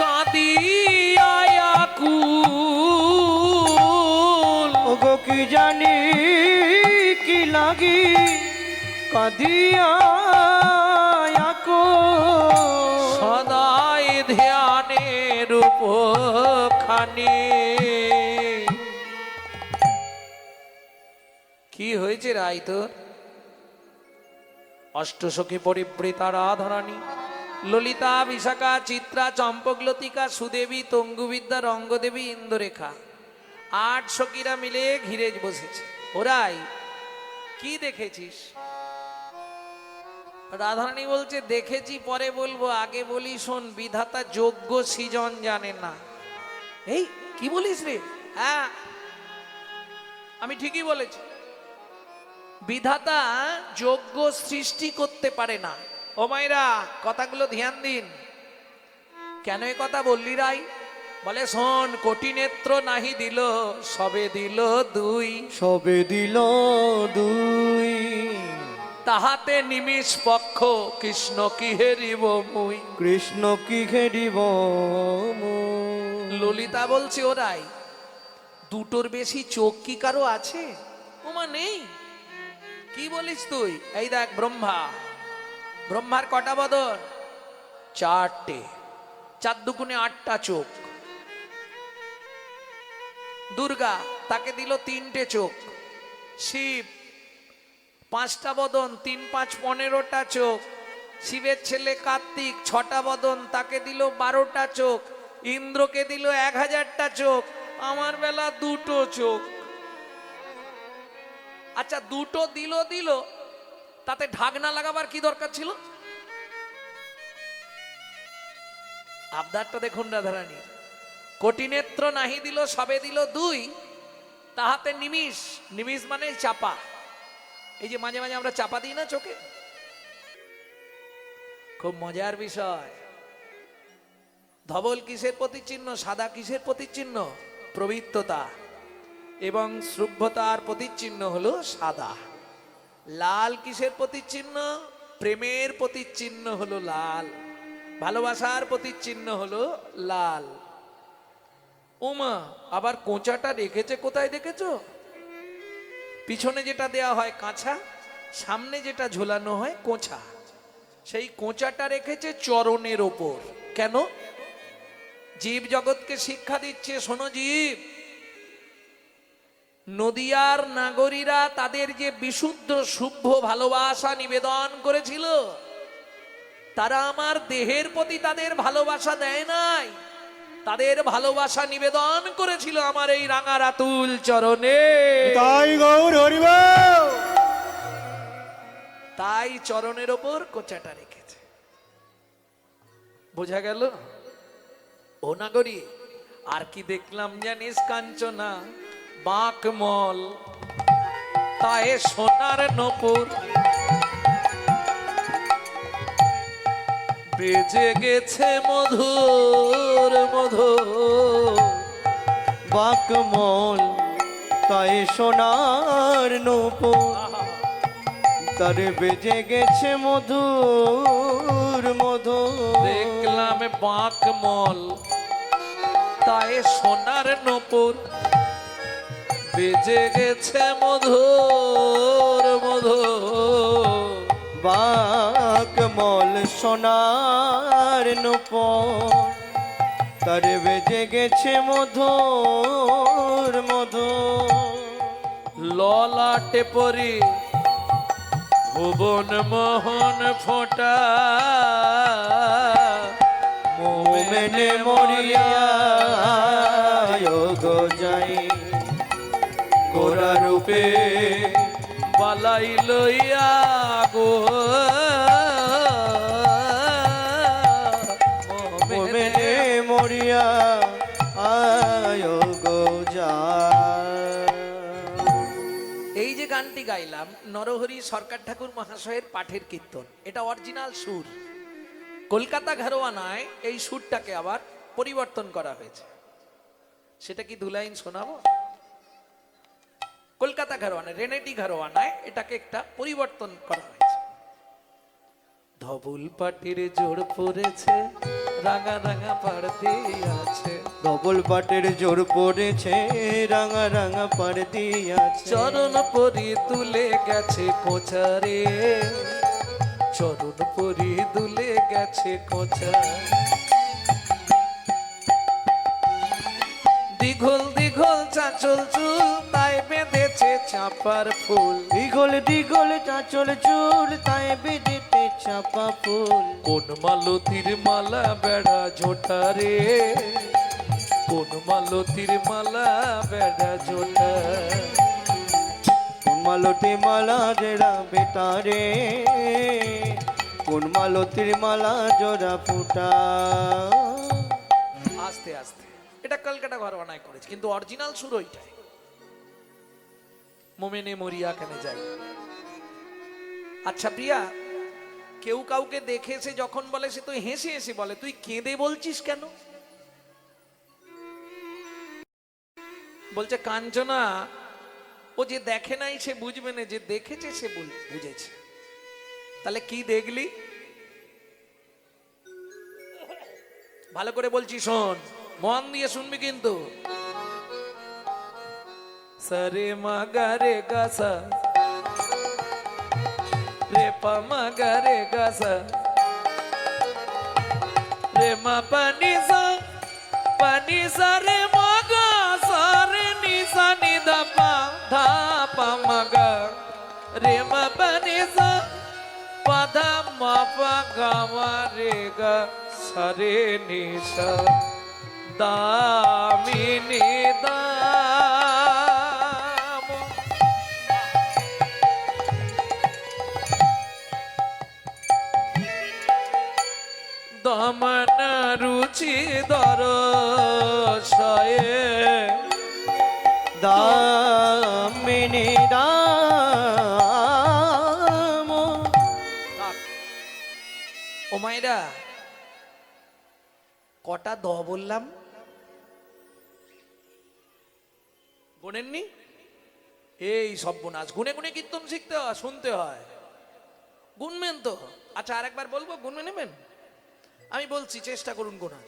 কাঁদিয়া আকুল ওগো কি জানি কি লাগি কাঁদিয়া সদাই ধ্যানের উপখানি কি হয়েছে রাই তোর? অষ্টসখী পরিবৃতা রাধারানী ললিতা বিশাখা চিত্রা চম্পকলতিকা সুদেবী তঙ্গুবিদ্যা রঙ্গদেবী ইন্দ্ররেখা 8 সখীরা মিলে ঘিরে বসেছে। ওরাই কি দেখেছিস? রাধারানী বলছে দেখেছি পরে বলবো, আগে বলি শোন। বিধাতা যোগ্য সৃজন জানে না। এই কি বলিস রে? হ্যাঁ আমি ঠিকই বলেছি, বিধাতা যোগ্য সৃষ্টি করতে পারে না। ও মাইরা কথাগুলো ধ্যান দিন। কেন এ কথা বললি রাই? বলে শোন, কোটি নেত্র নাহি দিল সবে দিল দুই, সবে দিল দুই, তাহাতে নিমিষ পক্ষ কৃষ্ণ কি হেরিব মুই, কৃষ্ণ কি ঘেরিব ললিতা বলছে ওরাই দুটোর বেশি চোখ কি কারো আছে? ওমা নেই। কি বলিস তুই? এই দেখ ব্রহ্মার কটা বদন? 4টে। 4 দুগুণে 8টা চোখ। দুর্গা, তাকে দিল 3টে চোখ। শিব 5টা বদন, 3 5 15টা চোখ। শিবের ছেলে কার্তিক 6টা বদন, তাকে দিল 12টা চোখ। ইন্দ্রকে দিল 1000টা চোখ। আমার বেলা 2টো চোখ। আচ্ছা, 2টো দিল, তাতে ঢাকনা লাগাবার কি দরকার ছিল? আবদারটা দেখুন রাধারানী। কোটি নেত্র নাহি দিল সবে দিল দুই, তাহাতে নিমিষ, নিমিষ মানে চাপা। এই যে মাঝে মাঝে আমরা চাপা দিই না চোখে, খুব মজার বিষয়। ধবল কিসের প্রতিচিহ্ন? সাদা কিসের প্রতিচিহ্ন? পবিত্রতা এবং শুভ্রতার প্রতিচিহ্ন হলো সাদা। লাল কিসের প্রতিচিহ্ন? প্রেমের প্রতিচিহ্ন হলো লাল, ভালোবাসার প্রতিচিহ্ন হলো লাল। ওমা, আবার কোঁচাটা রেখেছে কোথায় দেখেছো? পিছনে যেটা দেয়া হয় কাঁচা, সামনে যেটা ঝোলানো হয় কোঁচা। সেই কোঁচাটা রেখেছে চরণের ওপর। কেন? জীব জগৎকে শিক্ষা দিচ্ছে, শোনো জীব, নদিয়ার নাগরীরা তাদের যে বিশুদ্ধ শুভ্র ভালোবাসা নিবেদন করেছিল, তারা আমার দেহের প্রতি তাদের ভালোবাসা দেয় নাই, তাদের ভালোবাসা নিবেদন করেছিল আমার এই রাঙা রাতুল চরণে। তাই গৌর হরিব, তাই চরণের ওপর কোচাটা রেখেছে। বোঝা গেল? ও নাগরী, আর কি দেখলাম জানিস? কাঞ্চনা বাঁকমল, তাই সোনার নপুর, বেজে গেছে মধুর মধুর। বাকমল, তাই সোনার নূপুর, তার বেজে গেছে মধুর মধুর। দেখলাম বাঁকমল, তাই সোনার নপুর, বেজে গেছে মধুর মধুর। বাকমল সোনার নূপুর, তার বেজে গেছে মধুর মধুর। ললাটে পরি ভুবন মোহন ফোঁটা, মোমেনে মরিয়া গো যাই, গোরা রূপে বালাই লইয়া গো গাইলাম নরহরি সরকার ঠাকুর মহাশয়ের পাঠের কীর্তন, এটা অরিজিনাল সুর। কলকাতা ঘরোয়ানায় এই সুরটাকে আবার পরিবর্তন করা হয়েছে। সেটা কি দুলাইন শোনাবো? কলকাতা ঘরোয়ানায়, রেনেটি ঘরোয়ানায় এটাকে একটা পরিবর্তন করা হয়েছে। ধবুল পাটির জোড় পড়েছে, রাঙা রাঙা পাড়তে আছে। ডবল পাটের জোর পড়েছে, রাঙা রাঙা পাড়তি আছে। চরণ পরি তুলে গেছে কোচারে, চরণ পরি দুলে গেছে কোচা। দীঘল দীঘল চাঁচল চুল, তাই বেঁধেছে চাপার ফুল। দীঘল দীঘল চাঁচল চুল, তাই বেঁধেতে চাপা ফুল। কোন মালতীর মালা বেড়া ঝোটা রে, কোন মালতীর মালা বেড়া ঝোটা। কোন মালতী মালা জেরা বেতারে, কোন মালতীর মালা জোড়া ফুটা। আস্তে আস্তে, এটা কলকাতা ঘরোয়ানায় করেছে, কিন্তু অরিজিনাল সুর ওইটাই। মোমেনে মরিয়া কেন যাই। আচ্ছা প্রিয়া, কেউ কাউকে দেখেছে যখন বলে, সে তুই হেসে হেসে বলে, তুই কেঁদে বলছিস কেন? বলছে কাঞ্চনা, ও যে দেখে নাই সে বুঝবে না, যে দেখেছে সে বুঝেছে। তাহলে কি দেখলি? ভালো করে বলছি শোন, মন দিয়ে শুনবি কিন্তু। সরে মাগারে গাসা, রে পা মাগারে গাসা, রে মা পানি সা, পানি সা রে মাগা সা রে নি সা নি দা পা ধা পা মাগা, রে মা পানি সা পা ধা মা পা গা মা রে গা সা রে নি সা দা মি নি দা। দমন রুচি দরশয়ে, দামিনী দাম। ও মায়েরা, কটা দ বললাম? গুনেননি? এই সর্বনাশ, গুনে গুনে কীর্তন শিখতে হয়, শুনতে হয়। গুনবেন তো? আচ্ছা আরেকবার বলবো, গুনবে নেবেন? আমি বলছি, চেষ্টা করুন গোনার।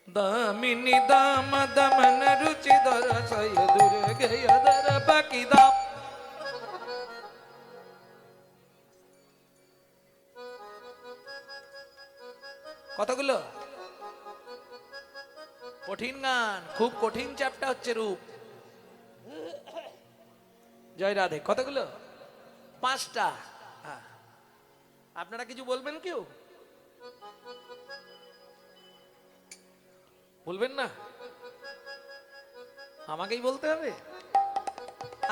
দামিনী দাম দমন রুচি দরশয়, দূরে গেয় দর বাকি দাম। কতগুলো? কঠিন গান, খুব কঠিন চ্যাপ্টার হচ্ছে রূপ। জয় রাধে। কতগুলো? 5টা। হ্যাঁ, আপনারা কিছু বলবেন? কেউ বলবেন না? আমাকেই বলতে হবে?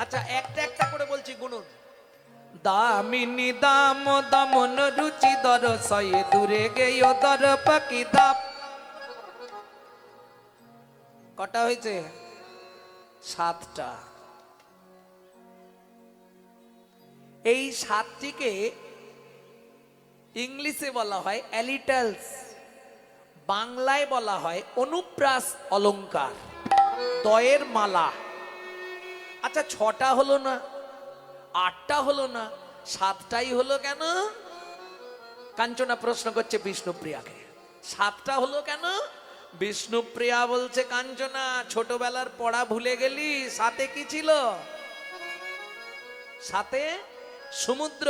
আচ্ছা, একটা একটা করে বলছি, গুনুন। দামিনী দাম দমন রুচি দরশয়ে, দূরে গেয় দর পাকি দাপ। কটা হয়েছে? 7টা। এই 7টিকে ইংলিশে বলা হয় অ্যালিটালস, বাংলায় বলা হয় অনুপ্রাস অলংকার, দয়ের মালা। আচ্ছা, 6টা হলো না, 8টা হলো না, 7টাই হলো কেন? কাঞ্চনা প্রশ্ন করছে বিষ্ণুপ্রিয়াকে, 7টা হলো কেন? বিষ্ণুপ্রিয়া বলছে, কাঞ্চনা ছোটবেলার পড়া ভুলে গেলি? সাথে কি ছিল? সাথে সমুদ্র,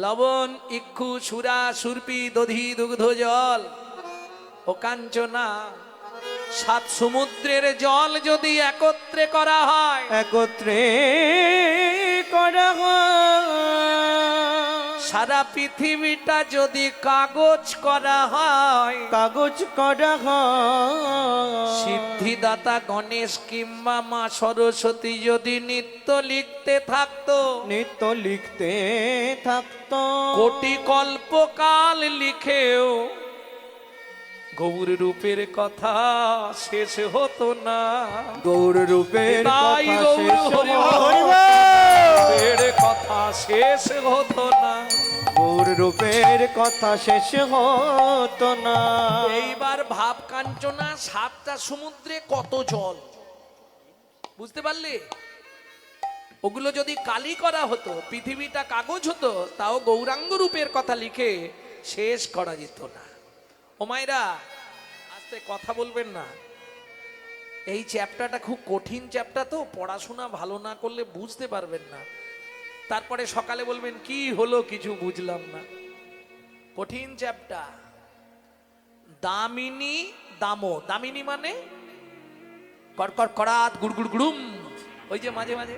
লবণ, ইক্ষু, সুরা, সুরপি, দধি, দুগ্ধ, জল। ও কাঞ্চনা, 7 সমুদ্রের জল যদি একত্রে করা হয়, একত্রে করা হয়, সারা পৃথিবীটা যদি কাগজ করা হয়, কাগজ করা হয়, সিদ্ধিদাতা গণেশ কিংবা মা সরস্বতী যদি নিত্য লিখতে থাকতো, নিত্য লিখতে থাকতো, কোটি কল্পকাল লিখেও গৌর রূপের কথা শেষ হতো না। গৌর রূপের তাই কথা গৌর শেষ হরি হতো বল। না। শেষ হতো না। গৌর রূপের কথা শেষ হতো না। এইবার ভাব কাঞ্চনা, সাতটা সমুদ্রে কত জল, বুঝতে পারলে? ওগুলো যদি কালি করা হতো, পৃথিবীটা কাগজ হতো, তাও গৌরাঙ্গ রূপের কথা লিখে শেষ করা যেত না। ও মায়েরা, আস্তে কথা বলবেন না। এই চ্যাপ্টারটা খুব কঠিন চ্যাপ্টার, তো পড়াশোনা ভালো না করলে বুঝতে পারবেন না। তারপরে সকালে বলবেন কি হলো কিছু বুঝলাম না। কঠিন চ্যাপ্টার। দামিনী দামো, দামিনী মানে কড়কড় কড়াত গুড় গুড় গুড়ুম, ওই যে মাঝে মাঝে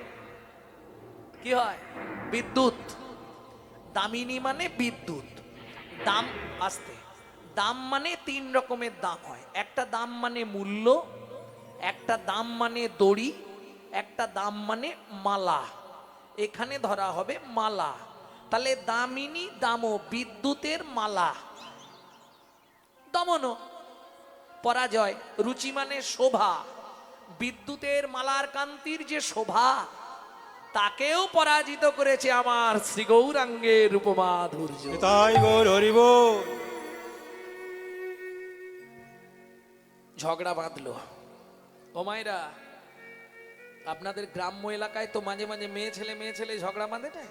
কি হয়, বিদ্যুৎ। দামিনী মানে বিদ্যুৎ। দাম, আসতে, দাম মানে তিন রকমের দাম হয়। একটা দাম মানে মূল্য, একটা দাম মানে দড়ি, একটা দাম মানে মালা। এখানে ধরা হবে মালা। তাহলে দামিনী দামো, বিদ্যুতের মালা। দমন, পরাজয়। রুচি মানে শোভা। বিদ্যুতের মালার কান্তির যে শোভা, তাকেও পরাজিত করেছে আমার শ্রী গৌরাঙ্গের রূপমাধুর্য। তাই গৌর হরি বল। ঝগড়া বাঁধলো। ও মায়েরা, আপনাদের গ্রাম্য এলাকায় তো মাঝে মাঝে মেয়ে ছেলে ঝগড়া বাঁধে না?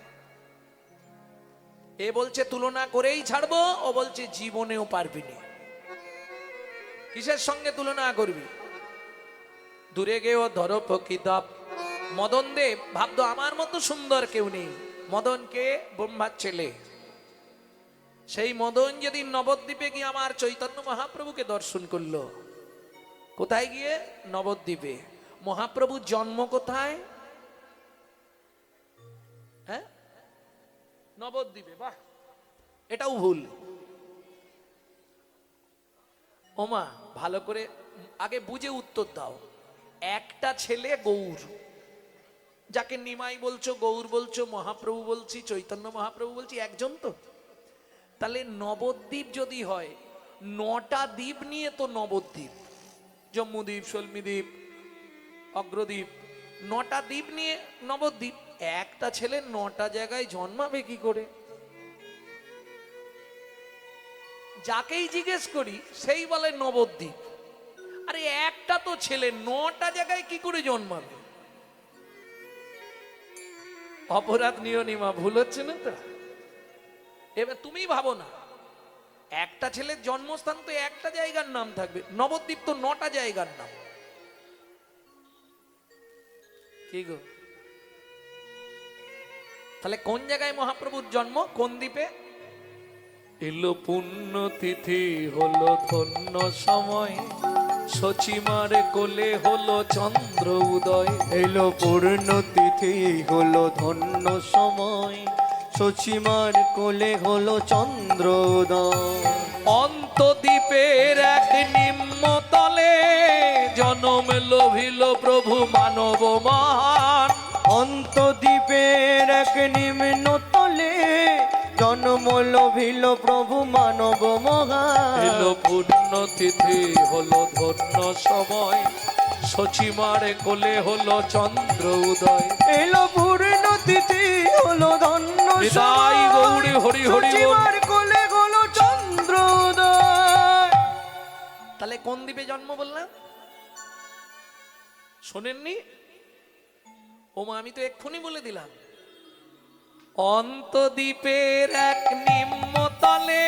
এ বলছে তুলনা করেই ছাড়বো, ও বলছে জীবনেও পারবি না। কিসের সঙ্গে তুলনা করবি? দূরে গেও ধরো প্রকৃতাপ। মদন দেব ভাবতো আমার মতো সুন্দর কেউ নেই। মদনকে ব্রহ্মার ছেলে। সেই মদন যেদিন নবদ্বীপে গিয়ে আমার চৈতন্য মহাপ্রভুকে দর্শন করলো। কোথায় গিয়ে? নবদ্বীপে। মহাপ্রভুর জন্ম কোথায়? হ্যাঁ, নবদ্বীপে। বাহ, এটাও ভুল। ওমা, ভালো করে আগে বুঝে উত্তর দাও। একটা ছেলে গৌর, যাকে নিমাই বলছো, গৌর বলছো, মহাপ্রভু বলছি, চৈতন্য মহাপ্রভু বলছি, একজন তো। তাহলে নবদ্বীপ যদি হয়, 9টা দ্বীপ নিয়ে তো নবদ্বীপ। জম্মুদ্বীপ, সলমিদ্বীপ, অগ্রদ্বীপ, 9টা দ্বীপ নিয়ে নবদ্বীপ। একটা ছেলে 9টা জায়গায় জন্মাবে কি করে? যাকেই জিজ্ঞেস করি সেই বলে নবদ্বীপ। আরে একটা তো ছেলে 9টা জায়গায় কি করে জন্মাবে? অপরাধ নিও নিমা, ভুল হচ্ছে না তো? এবার তুমি ভাবো না, একটা ছেলের জন্মস্থান তো একটা জায়গার নাম থাকবে, নবদ্বীপ তো 9টা জায়গার নাম। কি গো, তাহলে কোন জায়গায় মহাপ্রভুর জন্ম, কোন দ্বীপে? এলো পুণ্য তিথি, হলো ধন্য সময়, সচিমারে কোলে হলো চন্দ্র উদয়। এলো পূর্ণ তিথি, হলো ধন্য সময়, সচিমার কোলে হলো চন্দ্রোদয়। অন্তদ্বীপের এক নিম্নতলে জনম লোভিল প্রভু মানব মহান। অন্তদ্বীপের এক নিম্ন তলে জন্ম লোভিল প্রভু মানব মহান। এলো পূর্ণ তিথি, হলো ধন্য সময়, সচিমারে কোলে হলো চন্দ্র উদয়। এলো পূর্ণ তিথি, হলো ধন্য নিতাই গৌরী হরি হরি বল। সচিমার কোলে হলো চন্দ্রোদয়। তাহলে কোন দ্বীপে জন্ম বললাম? শোনেননি? ওমা, আমি তো এক্ষুনি বলে দিলাম। অন্তদ্বীপের এক নিম্নতলে।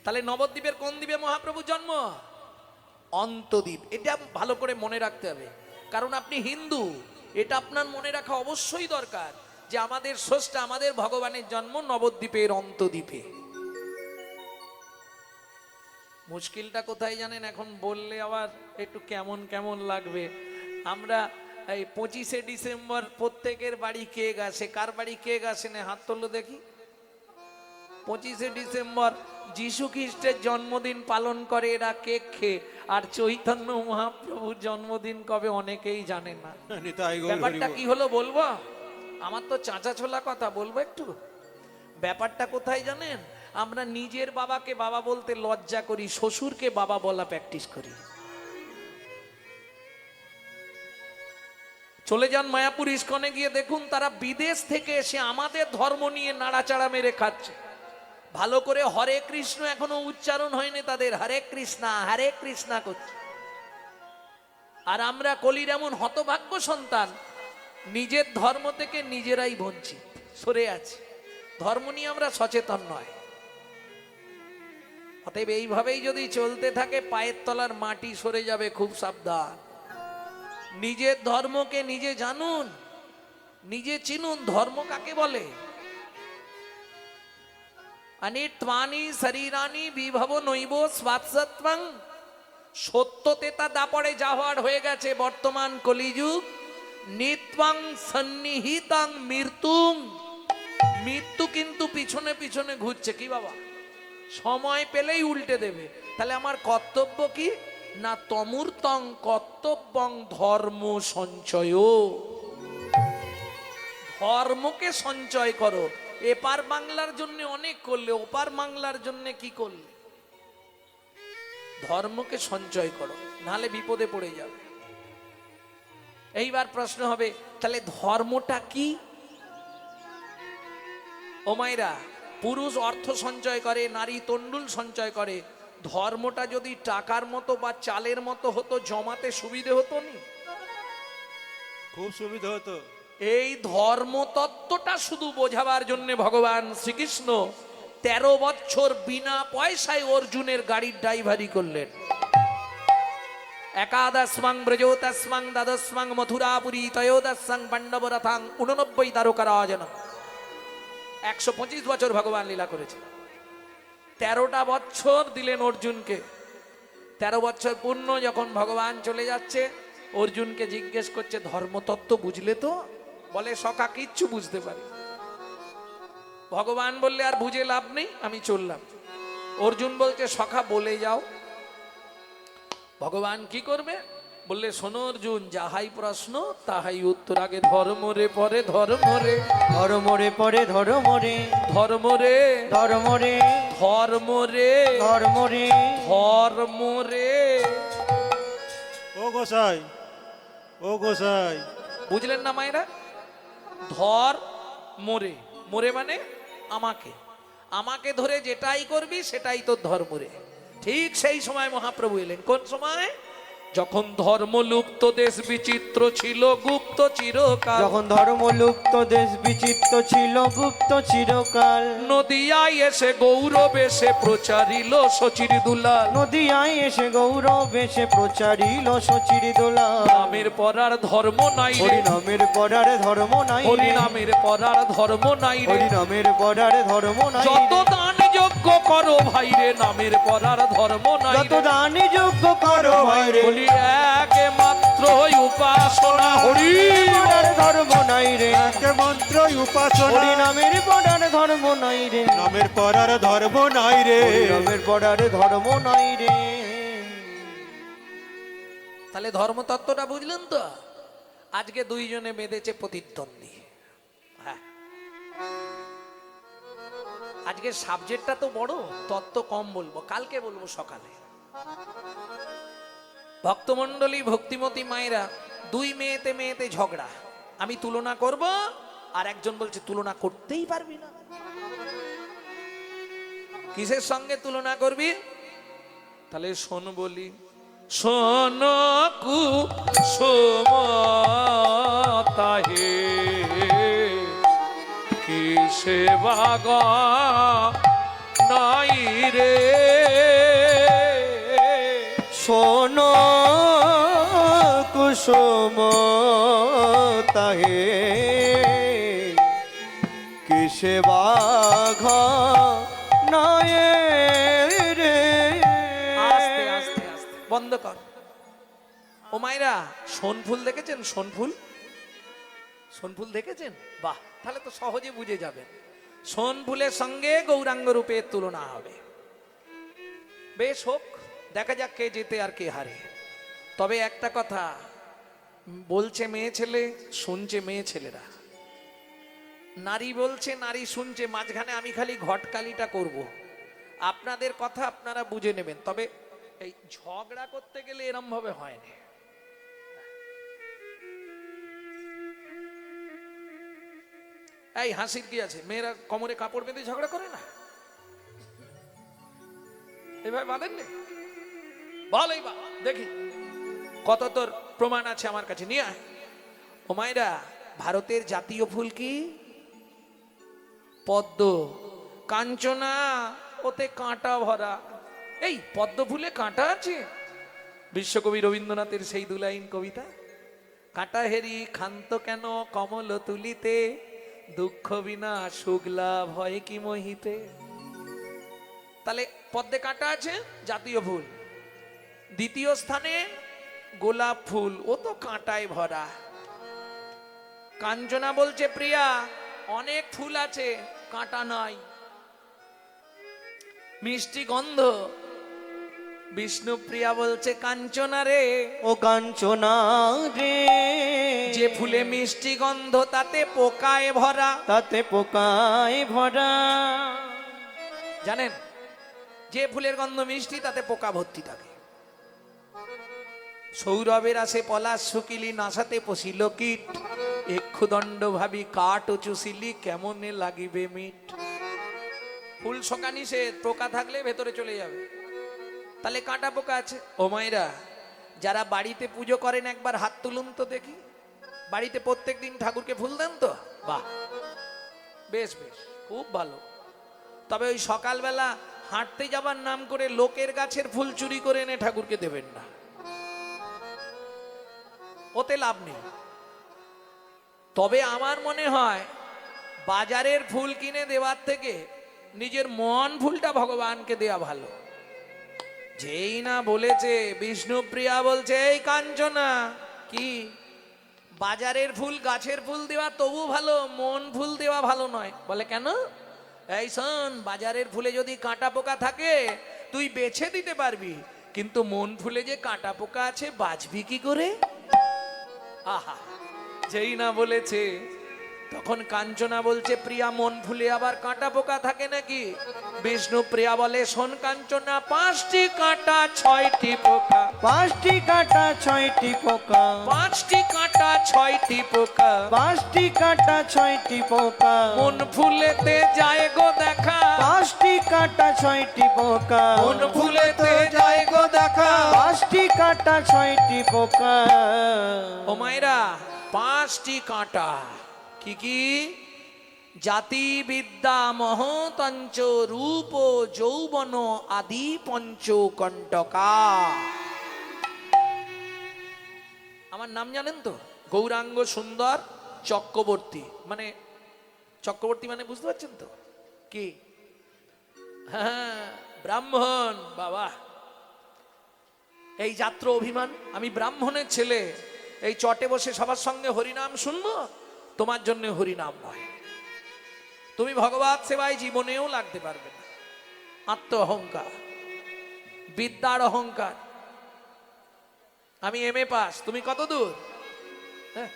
তাহলে নবদ্বীপের কোন দ্বীপে মহাপ্রভুর জন্ম? অন্তদ্বীপ। এটা ভালো করে মনে রাখতে হবে, কারণ আপনি হিন্দু। এটা আপনার মনে রাখা অবশ্যই দরকার যে আমাদের স্রষ্টা, আমাদের ভগবানের জন্ম নবদ্বীপের অন্তদ্বীপে। মুশকিলটা কোথায় জানেন? এখন বললে আবার একটু কেমন কেমন লাগবে। আমরা এই 25শে ডিসেম্বর প্রত্যেকের বাড়ি কেক আসে। কার বাড়ি কেক আসে না? হাত তোলো দেখি। 25শে ডিসেম্বর যিশু খ্রিস্টের জন্মদিন পালন করে এরা কেক খেয়ে। আর চৈতন্য মহাপ্রভুর জন্মদিন কবে অনেকেই জানে না। নিতাই গৌর হরি ব্যাপারটা বল। কি হলো বলবো? আমার তো চাঁচা ছোলা কথা বলবো একটু। ব্যাপারটা কোথায় জানেন? আমরা নিজের বাবাকে বাবা বলতে লজ্জা করি, শ্বশুরকে বাবা বলা প্র্যাকটিস করি। চলে যান মায়াপুর ইস্কনে গিয়ে দেখুন, তারা বিদেশ থেকে এসে আমাদের ধর্ম নিয়ে নাড়াচাড়া মেরে খাচ্ছে। ভালো করে হরে কৃষ্ণ এখনো উচ্চারণ হয়নি তাদের, হরে কৃষ্ণা করছে। আর আমরা কলির এমন হতভাগ্য সন্তান, নিজের ধর্ম থেকে নিজেরাই বঞ্চিত, সরে আছি। ধর্ম নিয়ে আমরা সচেতন নয়। অতএব এইভাবেই যদি চলতে থাকে পায়ের তলার মাটি সরে যাবে, খুব সাবধান। নিজের ধর্মকে নিজে জানুন, নিজে চিনুন। ধর্ম কাকে বলে? অনিত্বানি শরীরানি বিভব নৈব স্বাৎসত্বং। সত্য তেতা দাপড়ে জাহার হয়ে গেছে বর্তমান কলিযুগ। নিত্বাং সন্নিহিতাং মৃত্যুং। মৃত্যু কিন্তু পিছনে পিছনে ঘুরছে। কি বাবা, সময় পেলেই উল্টে দেবে। তাহলে আমার কর্তব্য কি না? তমূর্তং কর্তব্যং ধর্ম সঞ্চয়। ধর্মকে সঞ্চয় করো। এপার বাংলার জন্য অনেক করলে, ওপার বাংলার জন্য কি করলে? ধর্মকে সঞ্চয় করো, নাহলে বিপদে পড়ে যাবে। এইবার প্রশ্ন হবে, তাহলে ধর্মটা কি? ও মায়েরা, পুরুষ অর্থ সঞ্চয় করে, নারী তন্ডুল সঞ্চয় করে। ধর্মটা যদি টাকার মতো বা চালের মতো হতো, জমাতে সুবিধে হতো নি? খুব সুবিধা হতো। এই ধর্ম তত্ত্বটা শুধু বোঝাবার জন্য ভগবান শ্রীকৃষ্ণ 13 বছর বিনা পয়সায় অর্জুনের গাড়ির ড্রাইভারি করলেন। একাদশমাং ব্রজোতস্মাং দ্বাদশমাং মথুরাপুরী ত্রয়োদশাং পাণ্ডবরথাং 89 দ্বারকারাজনম। 125 বছর ভগবান লীলা করেছে। 13টা বছর দিলেন অর্জুনকে। 13 বছর পূর্ণ যখন ভগবান চলে যাচ্ছে, অর্জুনকে জিজ্ঞেস করছে, ধর্মতত্ত্ব বুঝলে তো? বলে, সখা কিচ্ছু বুঝতে পারি। ভগবান বললে, আর বুঝে লাভ নেই, আমি চললাম। অর্জুন বলছে, সখা বলে যাও। ভগবান কি করবে? বললে, শোনো অর্জুন, যাহাই প্রশ্ন তাহাই উত্তর। আগে ধর্ম রে, পরে ধর্ম রে। ধর্ম রে পরে ধর্ম রে। ধর্ম রে, ধর্ম রে। ধর্ম রে, ধর্ম রে। ধর্ম রে। ও গোসাই, ও গোসাই, বুঝলেন না মায়েরা? ধর মোরে, মোরে মানে আমাকে। আমাকে ধরে যেটাই করবি সেটাই তোর ধর্ম রে। ঠিক সেই সময় মহাপ্রভু এলেন। কোন সময়? যখন ধর্ম লুপ্ত, দেশ বিচিত্র ছিল গুপ্ত চিরকাল। যখন ধর্ম লুপ্ত, দেশ বিচিত্র ছিল গুপ্ত চিরকাল। নদিয়ায় এসে গৌরব এসে প্রচারিল সচির দুলাল। নদিয়ায় এসে গৌরব এসে প্রচারিল সচির দোলাল। নামের পরার ধর্ম নাই রে। হরিনামের পরার ধর্ম নাই রে। হরিনামের পরার ধর্ম নাই রে। হরিনামের পরার ধর্ম নাই যত রে। দান যজ্ঞ করো ভাই রে, নামের পরার ধর্ম নাই যত রে। দানি যোগ্য করো ভাই রে। বলি একে মাত্র উপাসনা হরি। পরার ধর্ম নাই রে। একে মন্ত্রই উপাসনা। হরিনামের পরার ধর্ম নাই রে। নামের পরার ধর্ম নাই রে। হরিনামের পরার ধর্ম নাই রে। তাহলে ধর্মতত্ত্বটা বুঝলেন তো? আজকে দুইজনে বেঁধেছে প্রতিদ্বন্দ্বী। হ্যাঁ, আজকে সাবজেক্টটা তো বড়, তত্ত্ব কম বলবো, কালকে বলবো সকালে। ভক্তমণ্ডলী, ভক্তিমতী মায়েরা, দুই মেয়েতে মেয়েতে ঝগড়া। আমি তুলনা করব, আর একজন বলছে তুলনা করতেই পারবি না। কিসের সঙ্গে তুলনা করবি? তাহলে শোন বলি, শোন কুসুমতাহে কিসে বাগা নাই রে। শোনো কুসুম তাহে কিসে বাঘ নয় রে। আস্তে আস্তে আস্তে বন্ধ কর। ও মায়েরা, সোনফুল দেখেছেন? সোনফুল, সোনফুল দেখেছেন? বাহ, তাহলে তো সহজে বুঝে যাবেন। সোনফুলের সঙ্গে গৌরাঙ্গ রূপের তুলনা হবে। বেশ হোক, দেখা যাক কে জিতে আর কে হারে। তবে একটা কথা বলছে মেয়ে ছেলে, শুনছে মেয়ে ছেলেরা। নারী বলছে, নারী শুনছে। মাঝখানে আমি খালি ঘটকালিটা করব। আপনাদের কথা আপনারা বুঝে নেবেন। তবে এই ঝগড়া করতে গেলে এরম ভাবে হয় না। এই হাসির কি আছে? মেয়েরা কোমরে কাপড় বেঁধে ঝগড়া করে না? এভাবে বাঁধেন নি? বল এইবার দেখি কত তোর প্রমাণ আছে আমার কাছে, নিয়ে আয়। ও মায়েরা, ভারতের জাতীয় ফুল কি? পদ্ম। কাঞ্চনা, ওতে কাঁটা ভরা। এই পদ্ম ফুলে কাঁটা আছে? বিশ্বকবি রবীন্দ্রনাথের সেই দু লাইন কবিতা, কাঁটা হেরি ক্ষান্ত কেন কমল তুলিতে, দুঃখ বিনা সুখ লাভ হয় কি মহিতে। তাহলে পদ্মে কাঁটা আছে, জাতীয় ফুল। দ্বিতীয় স্থানে গোলাপ ফুল, ও তো কাঁটায় ভরা। কাঞ্চনা বলছে প্রিয়া অনেক ফুল আছে, কাঁটা নাই। মিষ্টি গন্ধ, বিষ্ণুপ্রিয়া বলছে কাঞ্চনা রে, ও কাঞ্চনা রে, যে ফুলে মিষ্টি গন্ধ তাতে পোকায় ভরা। তাতে পোকায় ভরা। জানেন, যে ফুলের গন্ধ মিষ্টি তাতে পোকা ভর্তি থাকে। সৌরভের আসে পলাশ শুকিলি, নাসাতে পশিল কীট, এক্ষুদণ্ড ভাবি কাঠ ও চুষিলি, কেমনে লাগিবে মিট। ফুল শোকা নিষেধ, পোকা থাকলে ভেতরে চলে যাবে। তাহলে কাঁটা পোকা আছে। ও মায়েরা, যারা বাড়িতে পুজো করেন একবার হাত তুলুন তো দেখি। বাড়িতে প্রত্যেক দিন ঠাকুরকে ফুল দেন তো? বাহ, বেশ বেশ, খুব ভালো। তবে ওই সকালবেলা হাঁটতে যাবার নাম করে লোকের গাছের ফুল চুরি করে এনে ঠাকুরকে দেবেন না, ওতে লাভ নেই। তবে আমার মনে হয় বাজারের ফুল কিনে দেওয়ার থেকে নিজের মন ফুলটা ভগবানকে দেয়া ভালো। যেই না বলেছে বিষ্ণুপ্রিয়া বলছে এই কাঞ্চনা কি, বাজারের ফুল গাছের ফুল দেওয়া তবু ভালো, মন ফুল দেওয়া ভালো নয়। বলে কেন? এই শোন, বাজারের ফুলে যদি কাঁটা পোকা থাকে তুই বেছে দিতে পারবি, কিন্তু মন ফুলে যে কাঁটা পোকা আছে বাঁচবি কি করে? আহা, যেই না বলেছে তখন কাঞ্চনা বলছে প্রিয়া মন ফুলে আবার কাঁটা পোকা থাকে নাকি? বিষ্ণু প্রিয়া বলে শোন কাঞ্চনা, 5টি কাঁটা 6টি পোকা। 5টি কাঁটা 6টি পোকা। 5টি কাঁটা 6টি পোকা। 5টি কাঁটা 6টি পোকা। মন ফুলেতে যায় গো দেখা। 5টি কাঁটা 6টি পোকা। মন ফুলেতে যায় গো দেখা। 5টি কাঁটা 6টি পোকা। ও মায়েরা, 5টি কাঁটা কি কি? জাতি বিদ্যা মহতঞ্চ রূপ যৌবন আদি পঞ্চ কণ্টকা। আমার নাম জানেন তো? গৌরাঙ্গ সুন্দর চক্রবর্তী। মানে চক্রবর্তী মানে বুঝতে পারছেন তো কি? হ্যাঁ, ব্রাহ্মণ বাবা। এই যাত্র অভিমান, আমি ব্রাহ্মণের ছেলে, এই চটে বসে সবার সঙ্গে হরিনাম শুনবো, তোমার জন্য হরিনাম নয়। তুমি ভগবত সেবায় জীবনেও লাগতে পারবে না। আত্ম অহংকার, বিদ্যার অহংকার। আমি MA পাস, তুমি কত দূর? হ্যাঁ,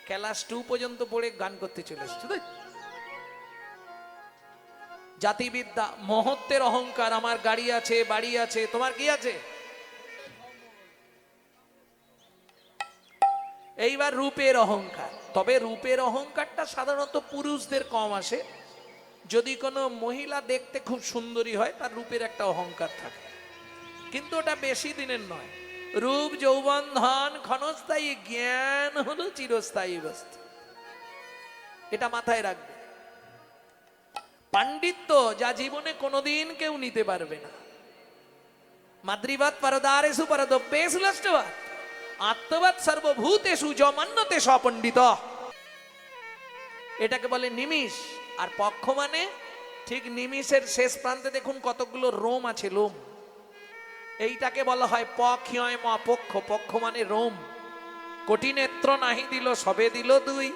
ক্লাস 2 পর্যন্ত পড়ে গান করতে চলে এসছো। জাতিবিদ্যা, মহত্বের অহংকার। আমার গাড়ি আছে, বাড়ি আছে, তোমার কি আছে? এইবার রূপের অহংকার। তবে রূপের অহংকারটা সাধারণত পুরুষদের কম আসে। যদি কোনো মহিলা দেখতে খুব সুন্দরী হয় তার রূপের একটা অহংকার থাকে, কিন্তু ওটা বেশি দিনের নয়। রূপ যৌবন ধন ক্ষণস্থায়ী, জ্ঞান হলো চিরস্থায়ী বস্তু। এটা মাথায় রাখবে। পাণ্ডিত্য যা জীবনে কোনোদিন কেউ নিতে পারবে না। মাদ্রিবাদ পরদারেষু পরদব্যেষু লষ্টবাদ আত্মবাদ সর্বভূতেষু যমান্যতে সপণ্ডিত। এটাকে বলে নিমিষ। আর পক্ষ মানে ঠিক নিমিষের শেষ প্রান্তে দেখুন কতগুলো রোম আছে, লোম। এইটাকে বলা হয় পক্ষয় ম পক্ষ। পক্ষ মানে রোম। কোটি নেত্র নাহি দিল সবে দিল দুই,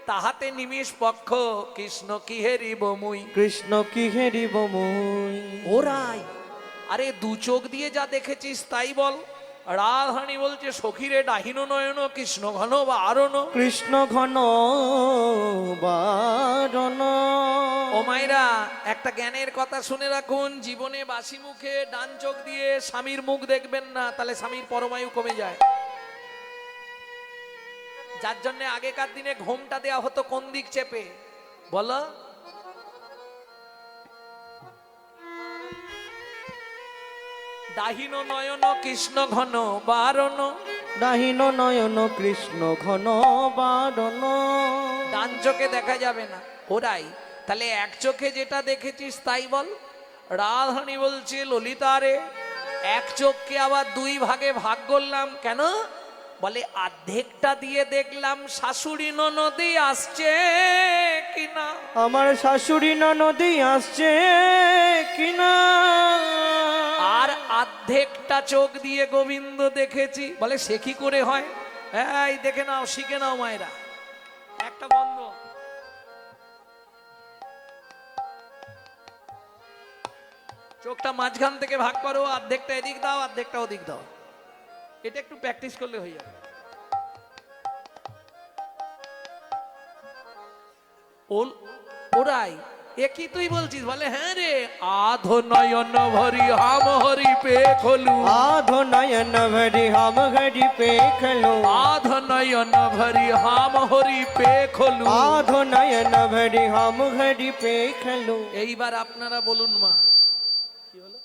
তাহাতে নিমিষ পক্ষ কৃষ্ণ কি হেরিব মুই। কৃষ্ণ কি হেরিব মুই। ওরাই, আরে দু চোখ দিয়ে যা দেখেছিস তাই বল। রাধারানী বলছে সখীরে ডাহিন নয়ন কৃষ্ণ ঘন বারণ। কৃষ্ণ ঘন বারণ। ও মায়েরা, একটা জ্ঞানের কথা শুনে রাখুন। জীবনে বাসি মুখে ডান চোখ দিয়ে স্বামীর মুখ দেখবেন না, তাহলে স্বামীর পরমায়ু কমে যায়। যার জন্য আগেকার দিনে ঘোমটা দেওয়া হতো কোন দিক চেপে বলো? দাহিন নয়ন কৃষ্ণ ঘন বারণ, দাহিন নয়ন কৃষ্ণ ঘন বারণ। ডান চোখে দেখা যাবে না। ওরাই তাহলে এক চোখে যেটা দেখেছিস তাই বল। রাধারানী বলছে ললিতারে, এক চোখকে আবার দুই ভাগে ভাগ করলাম কেন? বলে অর্ধেকটা দিয়ে দেখলাম শাশুড়ি ননদি আসছে কিনা। আমার শাশুড়ি ননদি আসছে কিনা। আর অর্ধেকটা চোখ দিয়ে গোবিন্দ দেখেছি। বলে সে কি করে হয়? এই দেখে নাও, শিখে নাও মায়েরা। একটা বন্ধ, চোখটা মাঝখান থেকে ভাগ করো, অর্ধেকটা এদিক দাও, অর্ধেকটা ওদিক দাও। এটা একটু প্র্যাকটিস করলে হয়ে যাবে। ওরাই এ কি তুই বলছিস? বলে হ্যাঁ রে। আধো নয়ন ভরি হাম হরি পে খোলু, आधो नयन भरी हम घड़ी पे खलो। আধো নয়ন ভরি হাম হরি পে খোলু। आधो नयन भरी हम घड़ी पे खलो। এইবার আপনারা বলুন মা কি হলো?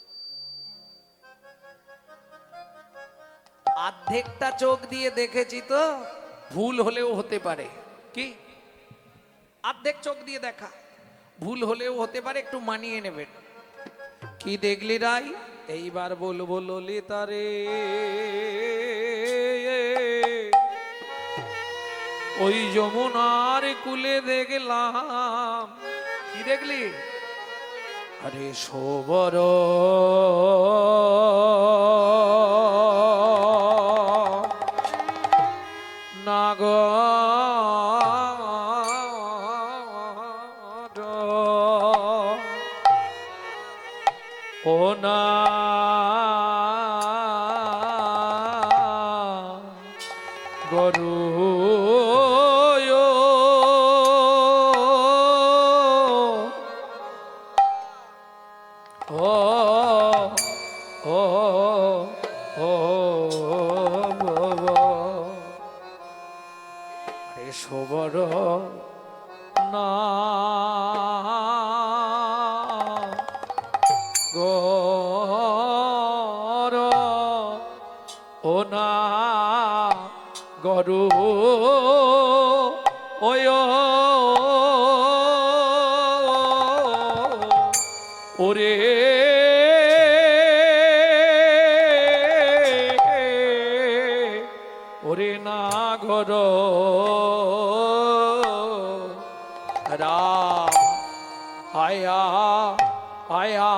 অর্ধেকটা চোখ দিয়ে দেখেছি তো, ভুল হলেও হতে পারে। কি অর্ধেক চোখ দিয়ে দেখা, ভুল হলেও হতে পারে, একটু মানিয়ে নেবেন। কি দেখলি রাই? এইবার বলবো ললিতা রে, ওই যমুনার কুলে দেখলাম। কি দেখলি? আরে সবর নাগর, ও না গরু ও ও ও আরে সবর না গর, ও না গরু ওয় ওরে ওরে না ঘর রা আয়া আয়া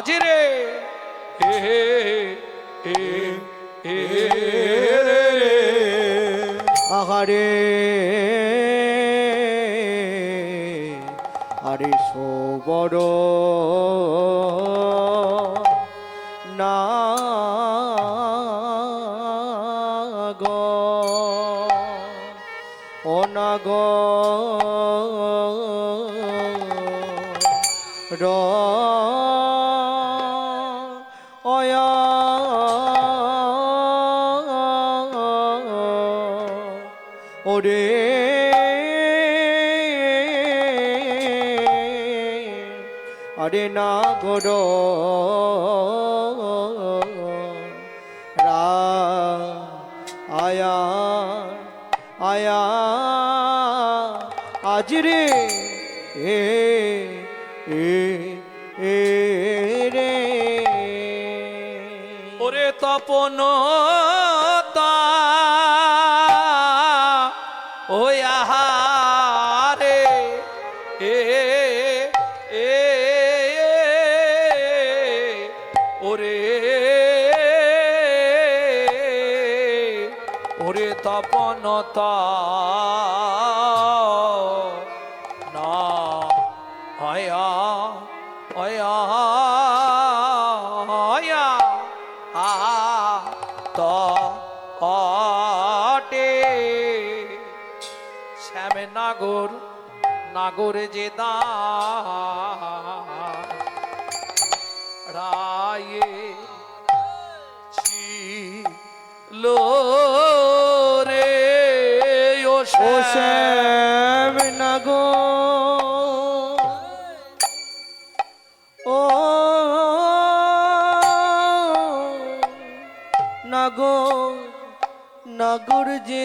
জিরে হে হে হে রে আহারে আরে সবর না গো অনাগ র অয়া ওরে আরে নাগর রা আয়া আয়া আজ রে এ এ এ রে ওরে তপন ওই আহারে এ এ ওরে ওরে তপনতা না আয়া আয়া আয়া আ ত আটে শ্যামে নাগর নাগর যে দা রায়ে ছিল রে যে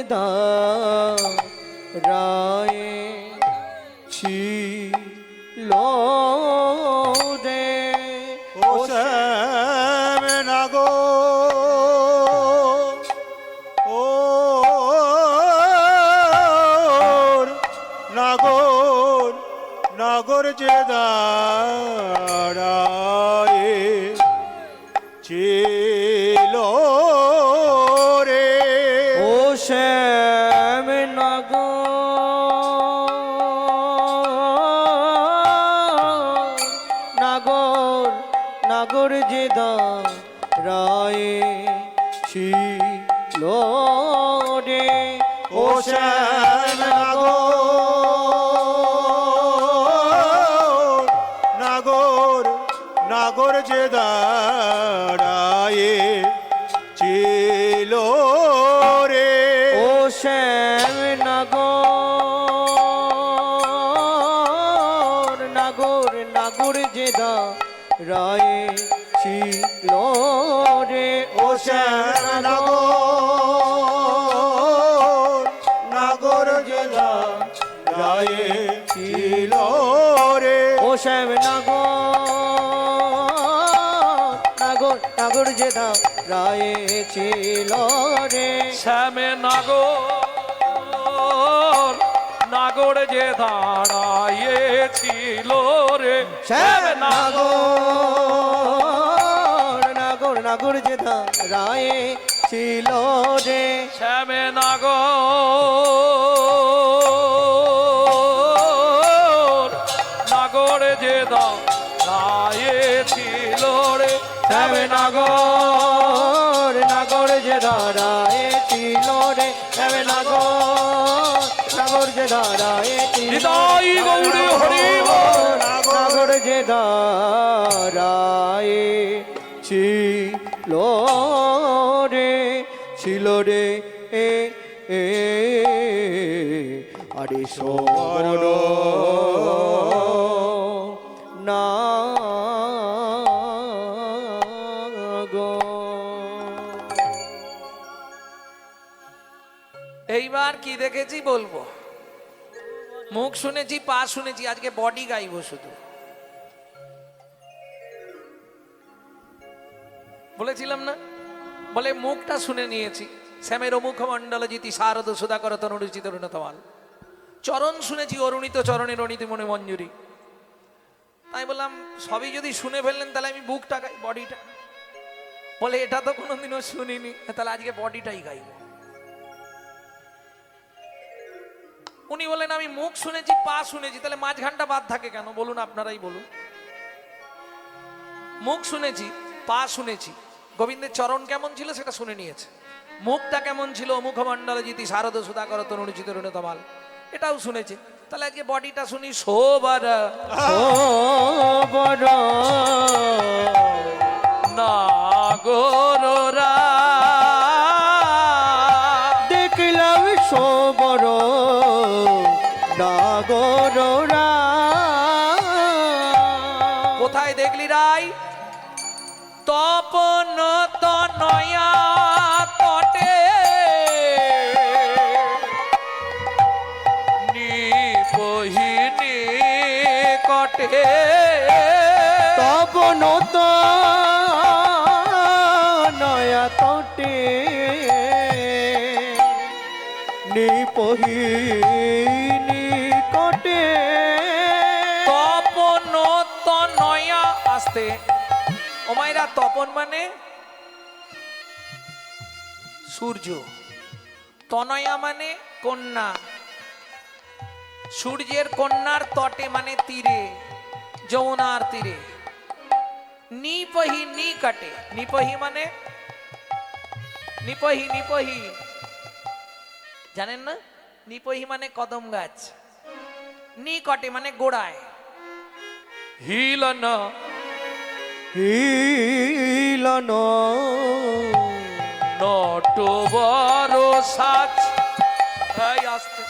রায়ে ছিল রে ও শ্যাম নাগো ও নাগর নাগর যে দাঁড়ায়ে ছিল রে ও শ্যাম নাগর নাগর যে রায়ে ছিল রে ও শ্যাম নাগর নাগর যে দাঁড়ায়ে ছিল রে ও শ্যাম নাগর নাগর যে রায়ে ছিল রে ও শ্যাম নাগর যে দাঁড়ায়ে ছিল রে ও শ্যাম নাগর যে রায়ে ছিল রে শ্যামে নাগর নাগর যে দাঁড়াইয়েছিল রে শ্যাম নাগর যে রায়ে ছিল রে শ্যামে নাগর নাগর যে দাঁড়াইয়েছিল রে শ্যাম নাগর যে রায়ে ছিল রে শ্যাম নাগর যে রায়ে ছিল হৃদয় গৌরী হরি বল। নাগর যে রায়ে ছিল রে এ আরে সোমর না এইবার কি দেখেছি বলবো, মুখ শুনেছি, পা শুনেছি, আজকে বডি গাইবো শুধু। বলেছিলাম না, বলে মুখটা শুনে নিয়েছি, শ্যামের মুখমণ্ডল জিতি শারদ সুধাকর তনুরুচিত তমাল। চরণ শুনেছি, অরুণিত চরণে রণিত মনে মঞ্জুরি। তাই বললাম সবই যদি শুনে ফেললেন তাহলে আমি বুকটা গাই, বডিটা। বলে এটা তো কোনোদিনও শুনিনি, তাহলে আজকে বডিটাই গাইব। উনি বলেন আমি মুখ শুনেছি, পা শুনেছি, তাহলে মাঝখানটা বাদ থাকে কেন বলুন, আপনারাই বলুন। মুখ শুনেছি, পা শুনেছি, গোবিন্দের চরণ কেমন ছিল সেটা শুনে নিয়েছে। মুখটা কেমন ছিল, মুখমণ্ডল জিতি শারদ সুধাকর তনুরুচিত তমাল, এটাও শুনেছে। তাহলে আজকে বডিটা শুনি। সোবার নাগররা দেখলাম সোবর নাগররা। কোথায় দেখলি রাই? তপন তনয়া তটে নিপহিনী কটে। তপন নয়া তটে নিপহিনী কটে। তপন তনয়া আসতে ও মাইরা, তপন মানে সূর্য, তনয়া মানে কন্যা, সূর্যের কন্যার তটে মানে তীরে, যমুনার তীরে। নিপহি নি কাটে, নিপহি মানে নিপহি, নিপহি জানেন না? নিপহি মানে কদম গাছ, নি কটে মানে গোড়ায়। হিলন হিলন নটবর সাজ। এই আসতে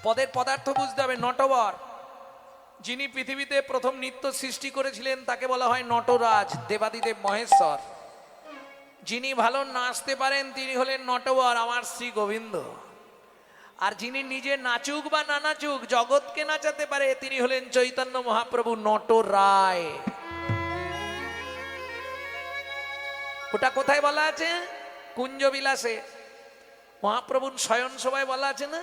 পদের পদার্থ বুঝতে হবে। নটবর, যিনি পৃথিবীতে প্রথম নৃত্য সৃষ্টি করেছিলেন তাকে বলা হয় নটরাজ, দেবাদিদেব মহেশ্বর। যিনি ভালো নাচতে পারেন তিনি হলেন নটবর আমার শ্রী গোবিন্দ। আর যিনি নিজে নাচুক বা না নাচুক জগৎকে নাচাতে পারে তিনি হলেন চৈতন্য মহাপ্রভু নটরায়। ওটা কোথায় বলা আছে? কুঞ্জ বিলাসে মহাপ্রভুর শয়ন সভায় বলা আছে না,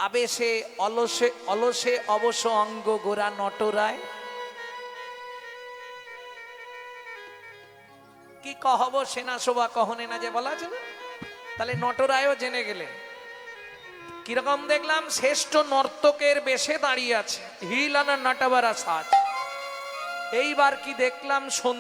আবেশে অলসে অলসে অবশ অঙ্গ গোরা নটরায়। কি কহব সেনা শোভা কহনে না যে বলা আছে না, তাহলে নটরায়ও জেনে গেলে। কিরকম দেখলাম? শ্রেষ্ঠ নর্তকের বেশে দাঁড়িয়ে আছে, হিল আনা নটবরা সাজ। এইবার কি দেখলাম?